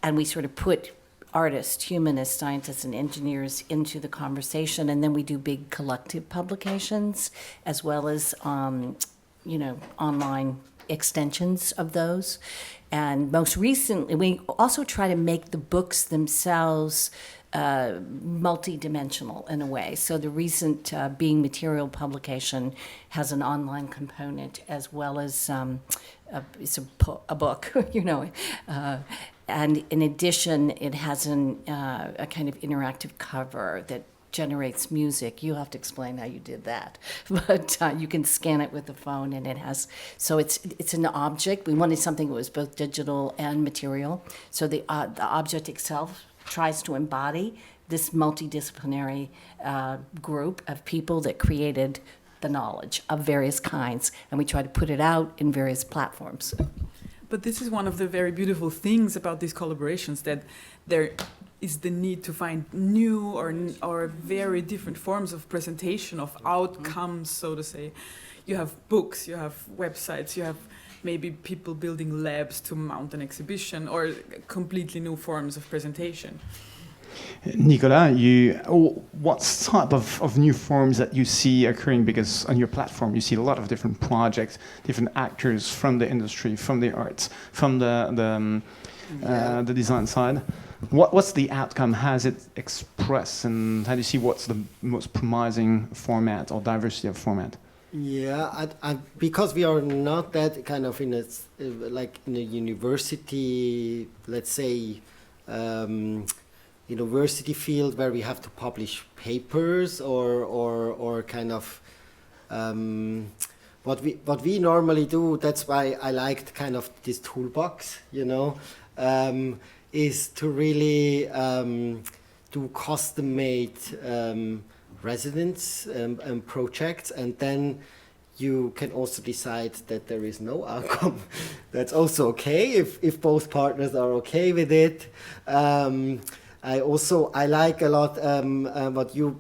And we sort of put artists, humanists, scientists, and engineers into the conversation, and then we do big collective publications as well as, online extensions of those. And most recently, we also try to make the books themselves multi-dimensional in a way. So the recent Being Material publication has an online component as well as it's a book, and in addition, it has a kind of interactive cover that generates music. You have to explain how you did that, but you can scan it with the phone, and it has. So it's an object. We wanted something that was both digital and material. So the object itself tries to embody this multidisciplinary group of people that created the knowledge of various kinds, and we try to put it out in various platforms. But this is one of the very beautiful things about these collaborations, that there is the need to find new or very different forms of presentation of outcomes, so to say. You have books, you have websites, you have maybe people building labs to mount an exhibition or completely new forms of presentation. Nicola, what type of new forms that you see occurring? Because on your platform you see a lot of different projects, different actors from the industry, from the arts, from the design side. What's the outcome? Has it expressed, and how do you see what's the most promising format or diversity of format? Yeah, because we are not that kind of in a university, let's say, university field where we have to publish papers or kind of what we normally do. That's why I liked kind of this toolbox, is to really do custom-made residence and projects, and then you can also decide that there is no outcome. That's also okay if both partners are okay with it. I like a lot what you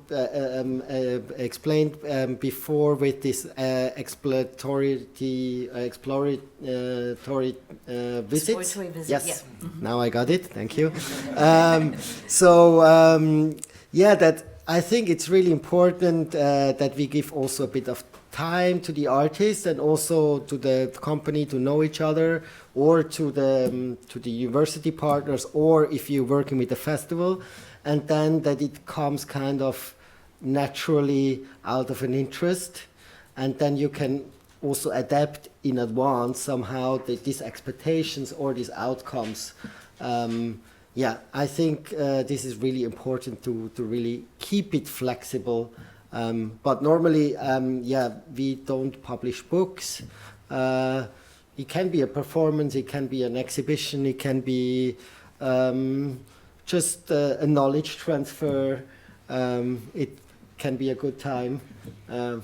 explained before with this exploratory visits. Yes, yeah. Mm-hmm. Now I got it. Thank you. That I think it's really important that we give also a bit of time to the artists and also to the company to know each other, or to the university partners, or if you're working with a festival, and then that it comes kind of naturally out of an interest, and then you can also adapt in advance somehow these expectations or these outcomes. I think this is really important to really keep it flexible. But normally, we don't publish books. It can be a performance, it can be an exhibition, it can be just a knowledge transfer. It can be a good time. There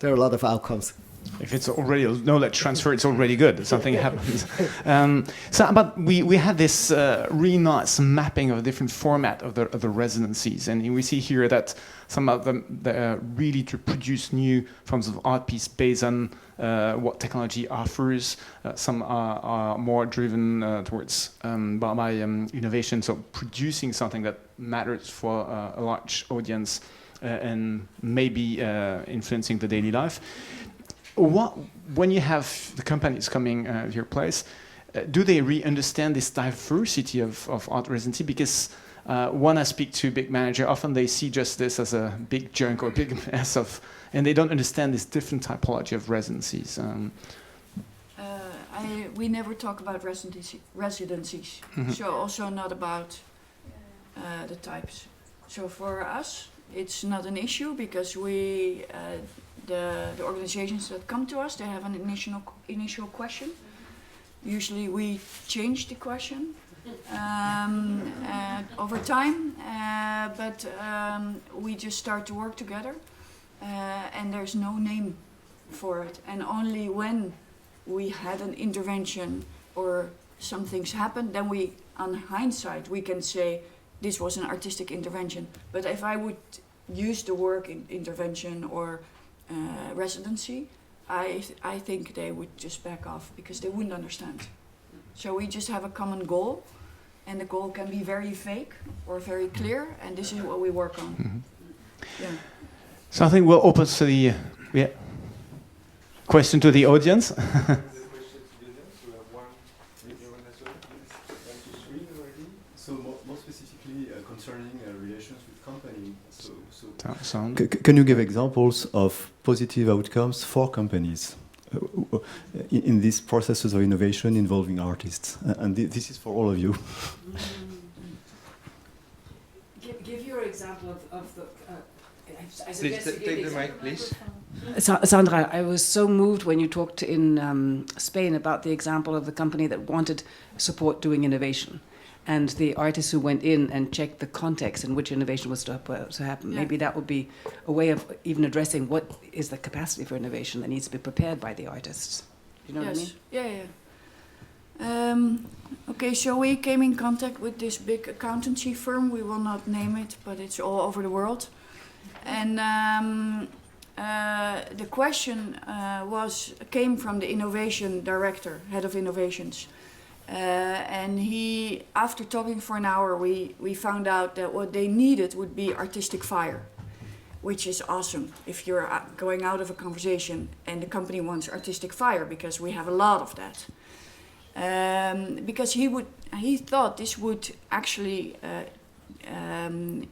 are a lot of outcomes. If it's already a knowledge transfer, it's already good. Something happens. But we had this really nice mapping of different format of the residencies, and we see here that some of them really to produce new forms of art piece based on what technology offers. Some are more driven towards by innovation, so producing something that matters for a large audience and maybe influencing the daily life. When you have the companies coming to your place, do they really understand this diversity of art residency? Because when I speak to big manager, often they see just this as a big junk or big mess and they don't understand this different typology of residencies. We never talk about residencies, Mm-hmm. so also not about the types. So for us, it's not an issue because the organizations that come to us, they have an initial question. Usually we change the question over time, but we just start to work together, and there's no name for it. And only when we had an intervention or some things happened, then we, on hindsight, we can say this was an artistic intervention. But if I would use the word intervention or residency, I think they would just back off because they wouldn't understand. So we just have a common goal, and the goal can be very vague or very clear, and this is what we work on. Mm-hmm. Yeah. So I think we'll open to the question to the audience. So more specifically concerning relations with companies. Can you give examples of positive outcomes for companies in these processes of innovation involving artists? And this is for all of you. Give your example of the... Please take the mic, please. Sandra, I was so moved when you talked in Spain about the example of the company that wanted support doing innovation, and the artists who went in and checked the context in which innovation was to happen. Yeah. Maybe that would be a way of even addressing what is the capacity for innovation that needs to be prepared by the artists. You know what I mean? Yeah. Okay, so we came in contact with this big accountancy firm. We will not name it, but it's all over the world. And the question came from the innovation director, head of innovations. And he, after talking for an hour, we found out that what they needed would be artistic fire, which is awesome if you're going out of a conversation and the company wants artistic fire, because we have a lot of that. Because he thought this would actually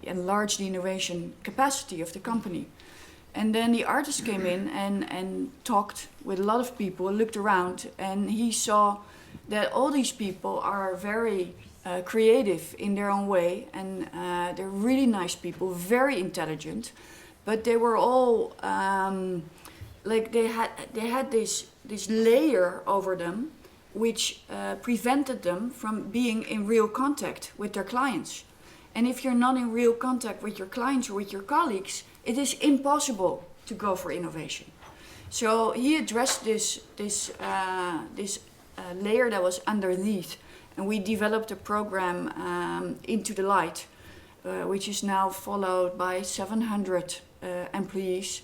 enlarge the innovation capacity of the company. And then the artist came in and talked with a lot of people, looked around, and he saw that all these people are very creative in their own way, and they're really nice people, very intelligent, but they were all like they had this layer over them, which prevented them from being in real contact with their clients. And if you're not in real contact with your clients or with your colleagues, it is impossible to go for innovation. So he addressed this layer that was underneath, and we developed a program, Into the Light, which is now followed by 700 employees,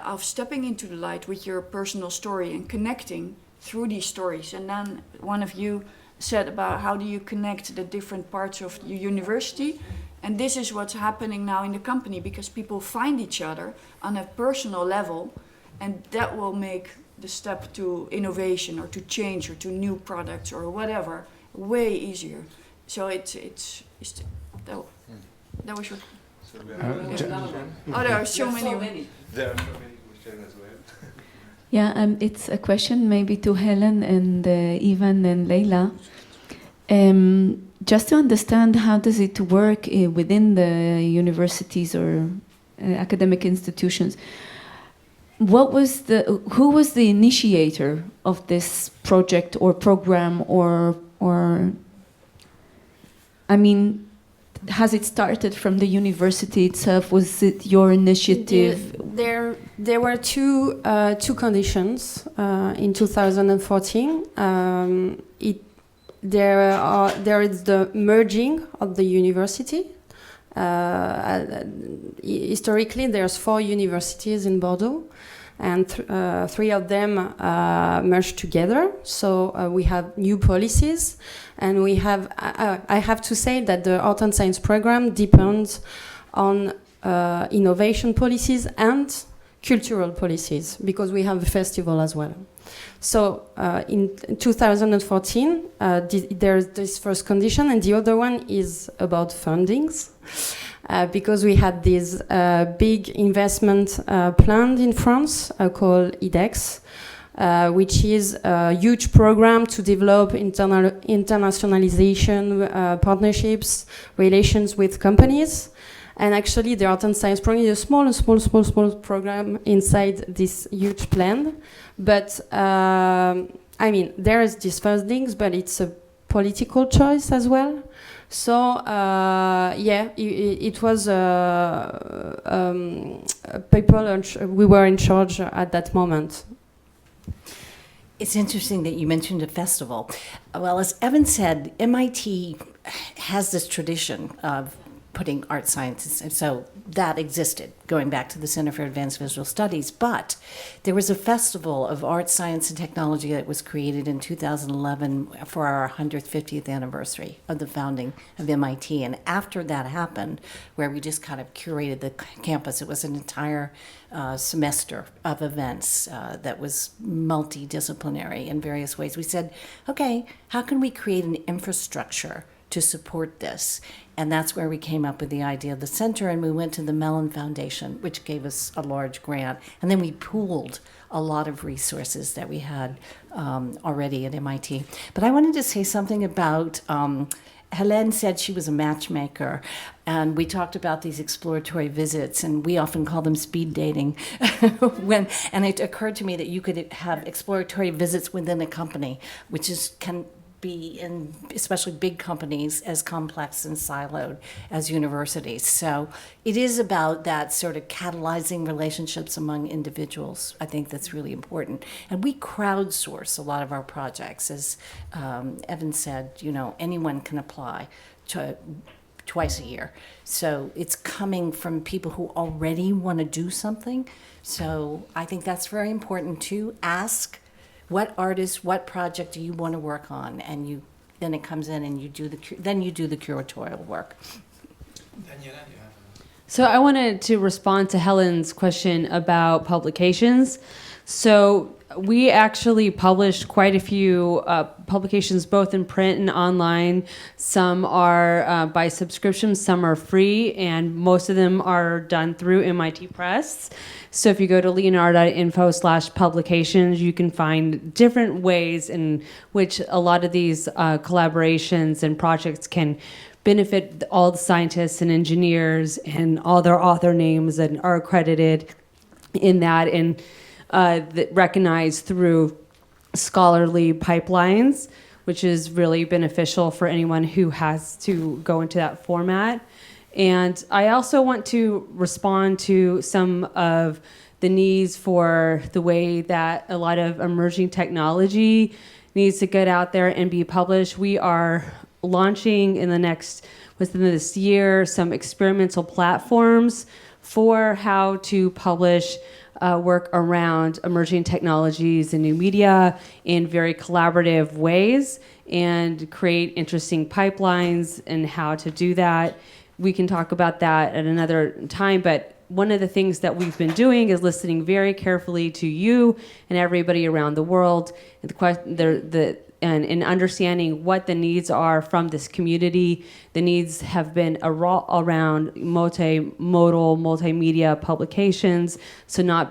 of stepping into the light with your personal story and connecting through these stories. And then one of you said about how do you connect the different parts of your university, and this is what's happening now in the company, because people find each other on a personal level, and that will make the step to innovation or to change or to new products or whatever way easier. So that was your... So we have there are so many. There are so many questions as well. Yeah, it's a question maybe to Hélène and Ivan and Leila. Just to understand how does it work within the universities or academic institutions. Who was the initiator of this project or program, or I mean, has it started from the university itself? Was it your initiative? There were two conditions in 2014. There is the merging of the university. Historically, there's 4 universities in Bordeaux, and 3 of them merged together. So we have new policies, and we have. I have to say that the art and science program depends on innovation policies and cultural policies, because we have a festival as well. So in 2014, there's this first condition, and the other one is about fundings, because we had this big investment planned in France called IDEX, which is a huge program to develop internationalization, partnerships, relations with companies. And actually, the art and science program is a small program inside this huge plan. But I mean, there is this funding, but it's a political choice as well. So yeah, it was people. We were in charge at that moment. It's interesting that you mentioned a festival. Well, as Evan said, MIT has this tradition of putting art sciences, and so that existed going back to the Center for Advanced Visual Studies. But there was a festival of art, science, and technology that was created in 2011 for our 150th anniversary of the founding of MIT. And after that happened, where we just kind of curated the campus, it was an entire semester of events that was multidisciplinary in various ways. We said, okay, how can we create an infrastructure to support this? And that's where we came up with the idea of the center, and we went to the Mellon Foundation, which gave us a large grant. And then we pooled a lot of resources that we had already at MIT. But I wanted to say something about, Hélène said she was a matchmaker, and we talked about these exploratory visits, and we often call them speed dating. And it occurred to me that you could have exploratory visits within a company, which can be, in especially big companies, as complex and siloed as universities. So it is about that sort of catalyzing relationships among individuals. I think that's really important. And we crowdsource a lot of our projects. As Evan said, anyone can apply to twice a year. So it's coming from people who already want to do something. So I think that's very important too. Ask. what artist, what project do you want to work on, and then it comes in and you do the curatorial work. So I wanted to respond to Helen's question about publications. So we actually published quite a few publications, both in print and online. Some are by subscription, some are free, and most of them are done through MIT Press. So if you go to leonardo.info/publications, you can find different ways in which a lot of these collaborations and projects can benefit all the scientists and engineers, and all their author names and are accredited in that, and recognized through scholarly pipelines, which is really beneficial for anyone who has to go into that format. And I also want to respond to some of the needs for the way that a lot of emerging technology needs to get out there and be published. We are launching within this year, some experimental platforms for how to publish work around emerging technologies and new media in very collaborative ways, and create interesting pipelines and how to do that. We can talk about that at another time, but one of the things that we've been doing is listening very carefully to you and everybody around the world, and understanding what the needs are from this community. The needs have been around multimodal, multimedia publications, so not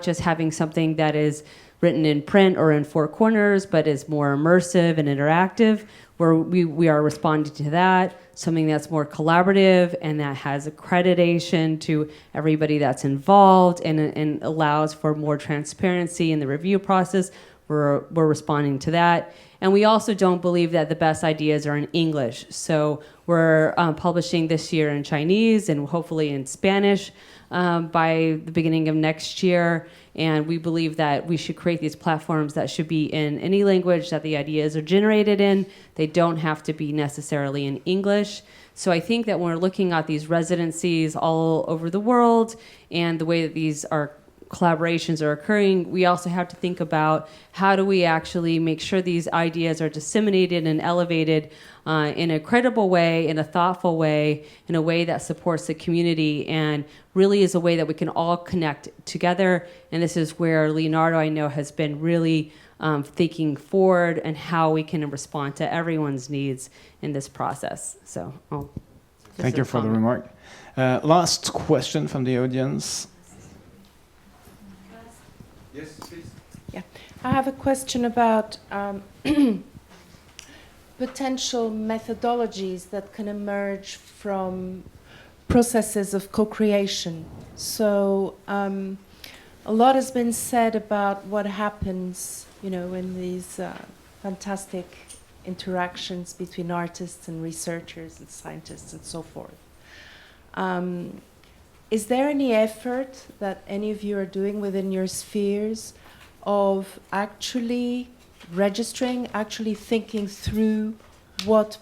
just having something that is written in print or in four corners, but is more immersive and interactive, where we are responding to that, something that's more collaborative and that has accreditation to everybody that's involved, and allows for more transparency in the review process. We're responding to that. And we also don't believe that the best ideas are in English. So we're publishing this year in Chinese and hopefully in Spanish by the beginning of next year. And we believe that we should create these platforms that should be in any language that the ideas are generated in. They don't have to be necessarily in English. So I think that when we're looking at these residencies all over the world and the way that these collaborations are occurring, we also have to think about how do we actually make sure these ideas are disseminated and elevated in a credible way, in a thoughtful way, in a way that supports the community, and really is a way that we can all connect together. And this is where Leonardo, I know, has been really thinking forward and how we can respond to everyone's needs in this process. So thank you for the remark. Last question from the audience. Yes, please. Yeah, I have a question about potential methodologies that can emerge from processes of co-creation. So a lot has been said about what happens, in these fantastic interactions between artists and researchers and scientists and so forth. Is there any effort that any of you are doing within your spheres of actually registering, actually thinking through what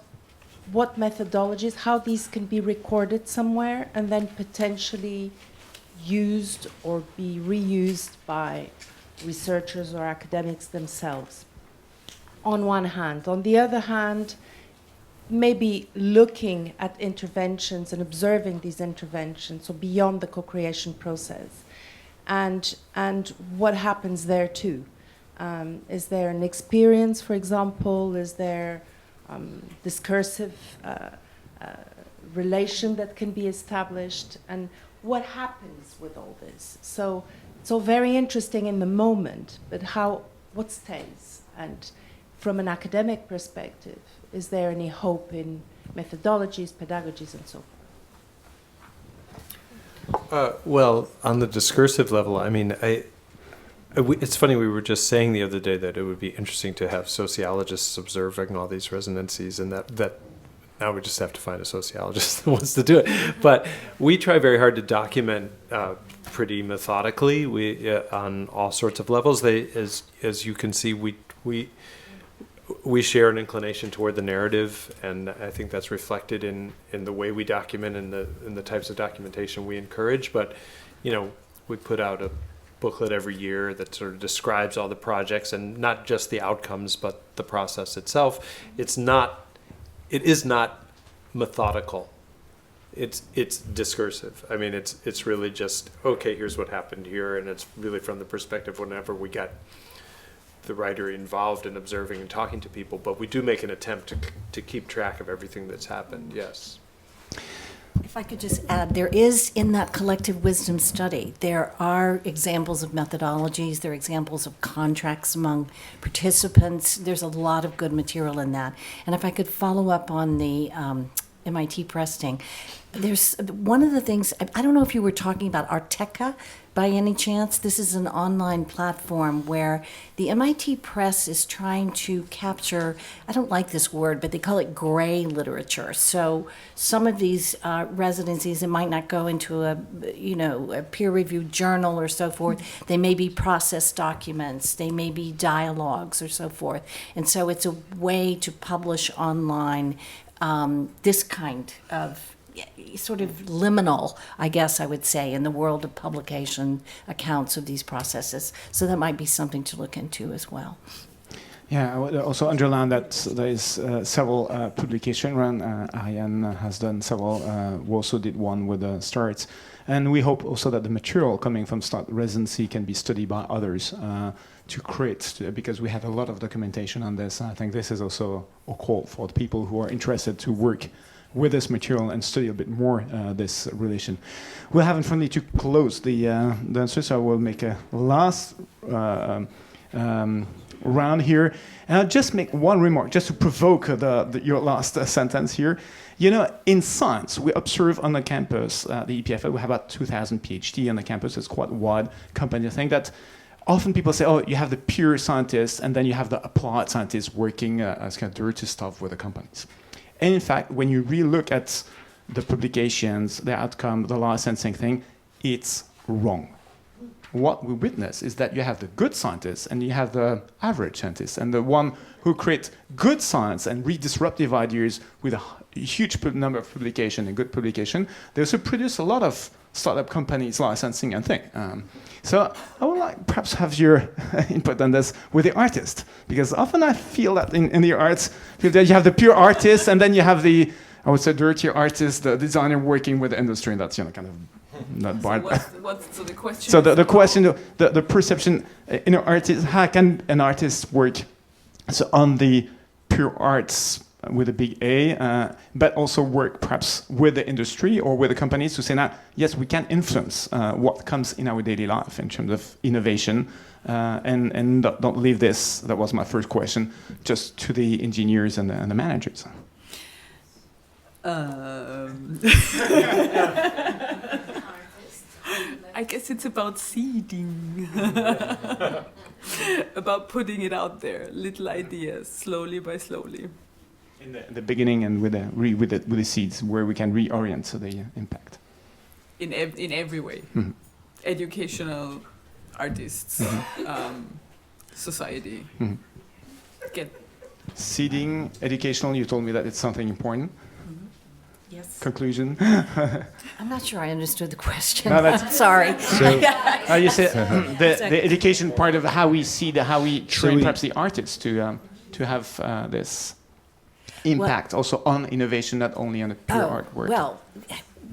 methodologies, how these can be recorded somewhere and then potentially used or be reused by researchers or academics themselves, on one hand. On the other hand, maybe looking at interventions and observing these interventions, so beyond the co-creation process, and what happens there too. Is there an experience, for example? Is there discursive relation that can be established? And what happens with all this? So it's all very interesting in the moment, but what stays? And from an academic perspective, is there any hope in methodologies, pedagogies, and so forth? Well, on the discursive level, I mean, it's funny, we were just saying the other day that it would be interesting to have sociologists observing all these residencies, and that now we just have to find a sociologist that wants to do it. But we try very hard to document pretty methodically. On all sorts of levels. As you can see, we share an inclination toward the narrative, and I think that's reflected in the way we document and in the types of documentation we encourage. But we put out booklet every year that sort of describes all the projects and not just the outcomes, but the process itself. It is not methodical. It's discursive. I mean, it's really just, okay, here's what happened here, and it's really from the perspective whenever we get the writer involved in observing and talking to people, but we do make an attempt to keep track of everything that's happened, yes. If I could just add, there is in that collective wisdom study, there are examples of methodologies, there are examples of contracts among participants. There's a lot of good material in that. And if I could follow up on the MIT Press thing, there's one of the things, I don't know if you were talking about Arteca by any chance. This is an online platform where the MIT Press is trying to capture, I don't like this word, but they call it gray literature. So some of these residencies, it might not go into a peer-reviewed journal or so forth. They may be process documents, they may be dialogues or so forth. And so it's a way to publish online this kind of sort of liminal, I guess I would say, in the world of publication accounts of these processes. So that might be something to look into as well. Yeah, I would also underline that there is several publications. Ariane has done several. We also did one with START. And we hope also that the material coming from START residency can be studied by others to create, because we have a lot of documentation on this. I think this is also a call for the people who are interested to work with this material and study a bit more this relation. We'll have in front of you to close the answer, so I will make a last round here. And I'll just make one remark, just to provoke your last sentence here. You know, in science, we observe on the campus, the EPFL, we have about 2,000 PhD on the campus. It's quite a wide company. I think that often people say, oh, you have the pure scientists, and then you have the applied scientists working as kind of dirty stuff with the companies. And in fact, when you really look at the publications, the outcome, the licensing thing, it's wrong. What we witness is that you have the good scientists and you have the average scientists, and the one who create good science and read disruptive ideas with a huge number of publication and good publication, they also produce a lot of startup companies licensing and thing. So I would like perhaps have your input on this with the artist, because often I feel that in the arts, you have the pure artist and then you have the, I would say, dirty artist, the designer working with the industry, and that's, you know, kind of not bad. So the question. So the question, the perception in an artist, how can an artist work so on the pure arts with a big A, but also work perhaps with the industry or with the companies to say, now, yes, we can influence what comes in our daily life in terms of innovation, and don't leave this, that was my first question, just to the engineers and the managers. I guess it's about seeding, about putting it out there, little ideas, slowly by slowly. In the beginning, and with the seeds, where we can reorient the impact. In every way, educational, artists, society. Get seeding, educational. You told me that it's something important. Yes. Conclusion. I'm not sure I understood the question. No, that's sorry. So, you said the education part of how we see how we train perhaps the artists to have this impact also on innovation, not only on the pure artwork. Well,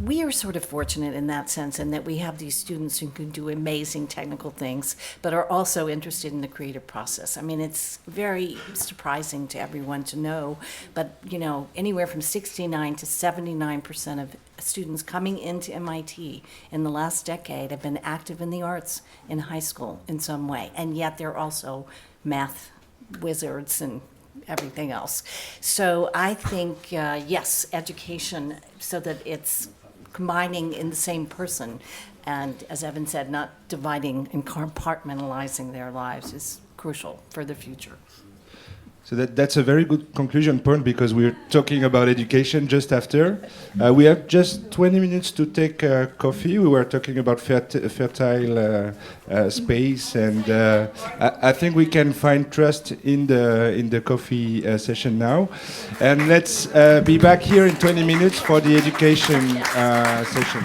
we are sort of fortunate in that sense, in that we have these students who can do amazing technical things, but are also interested in the creative process. I mean, it's very surprising to everyone to know, but you know, anywhere from 69 to 79% of students coming into MIT in the last decade have been active in the arts in high school in some way, and yet they're also math wizards and everything else. So I think, yes, education, so that it's combining in the same person, and as Evan said, not dividing and compartmentalizing their lives, is crucial for the future. So that's a very good conclusion point, because we're talking about education just after. We have just 20 minutes to take coffee. We were talking about fertile space, and I think we can find trust in the coffee session now. And let's be back here in 20 minutes for the education session.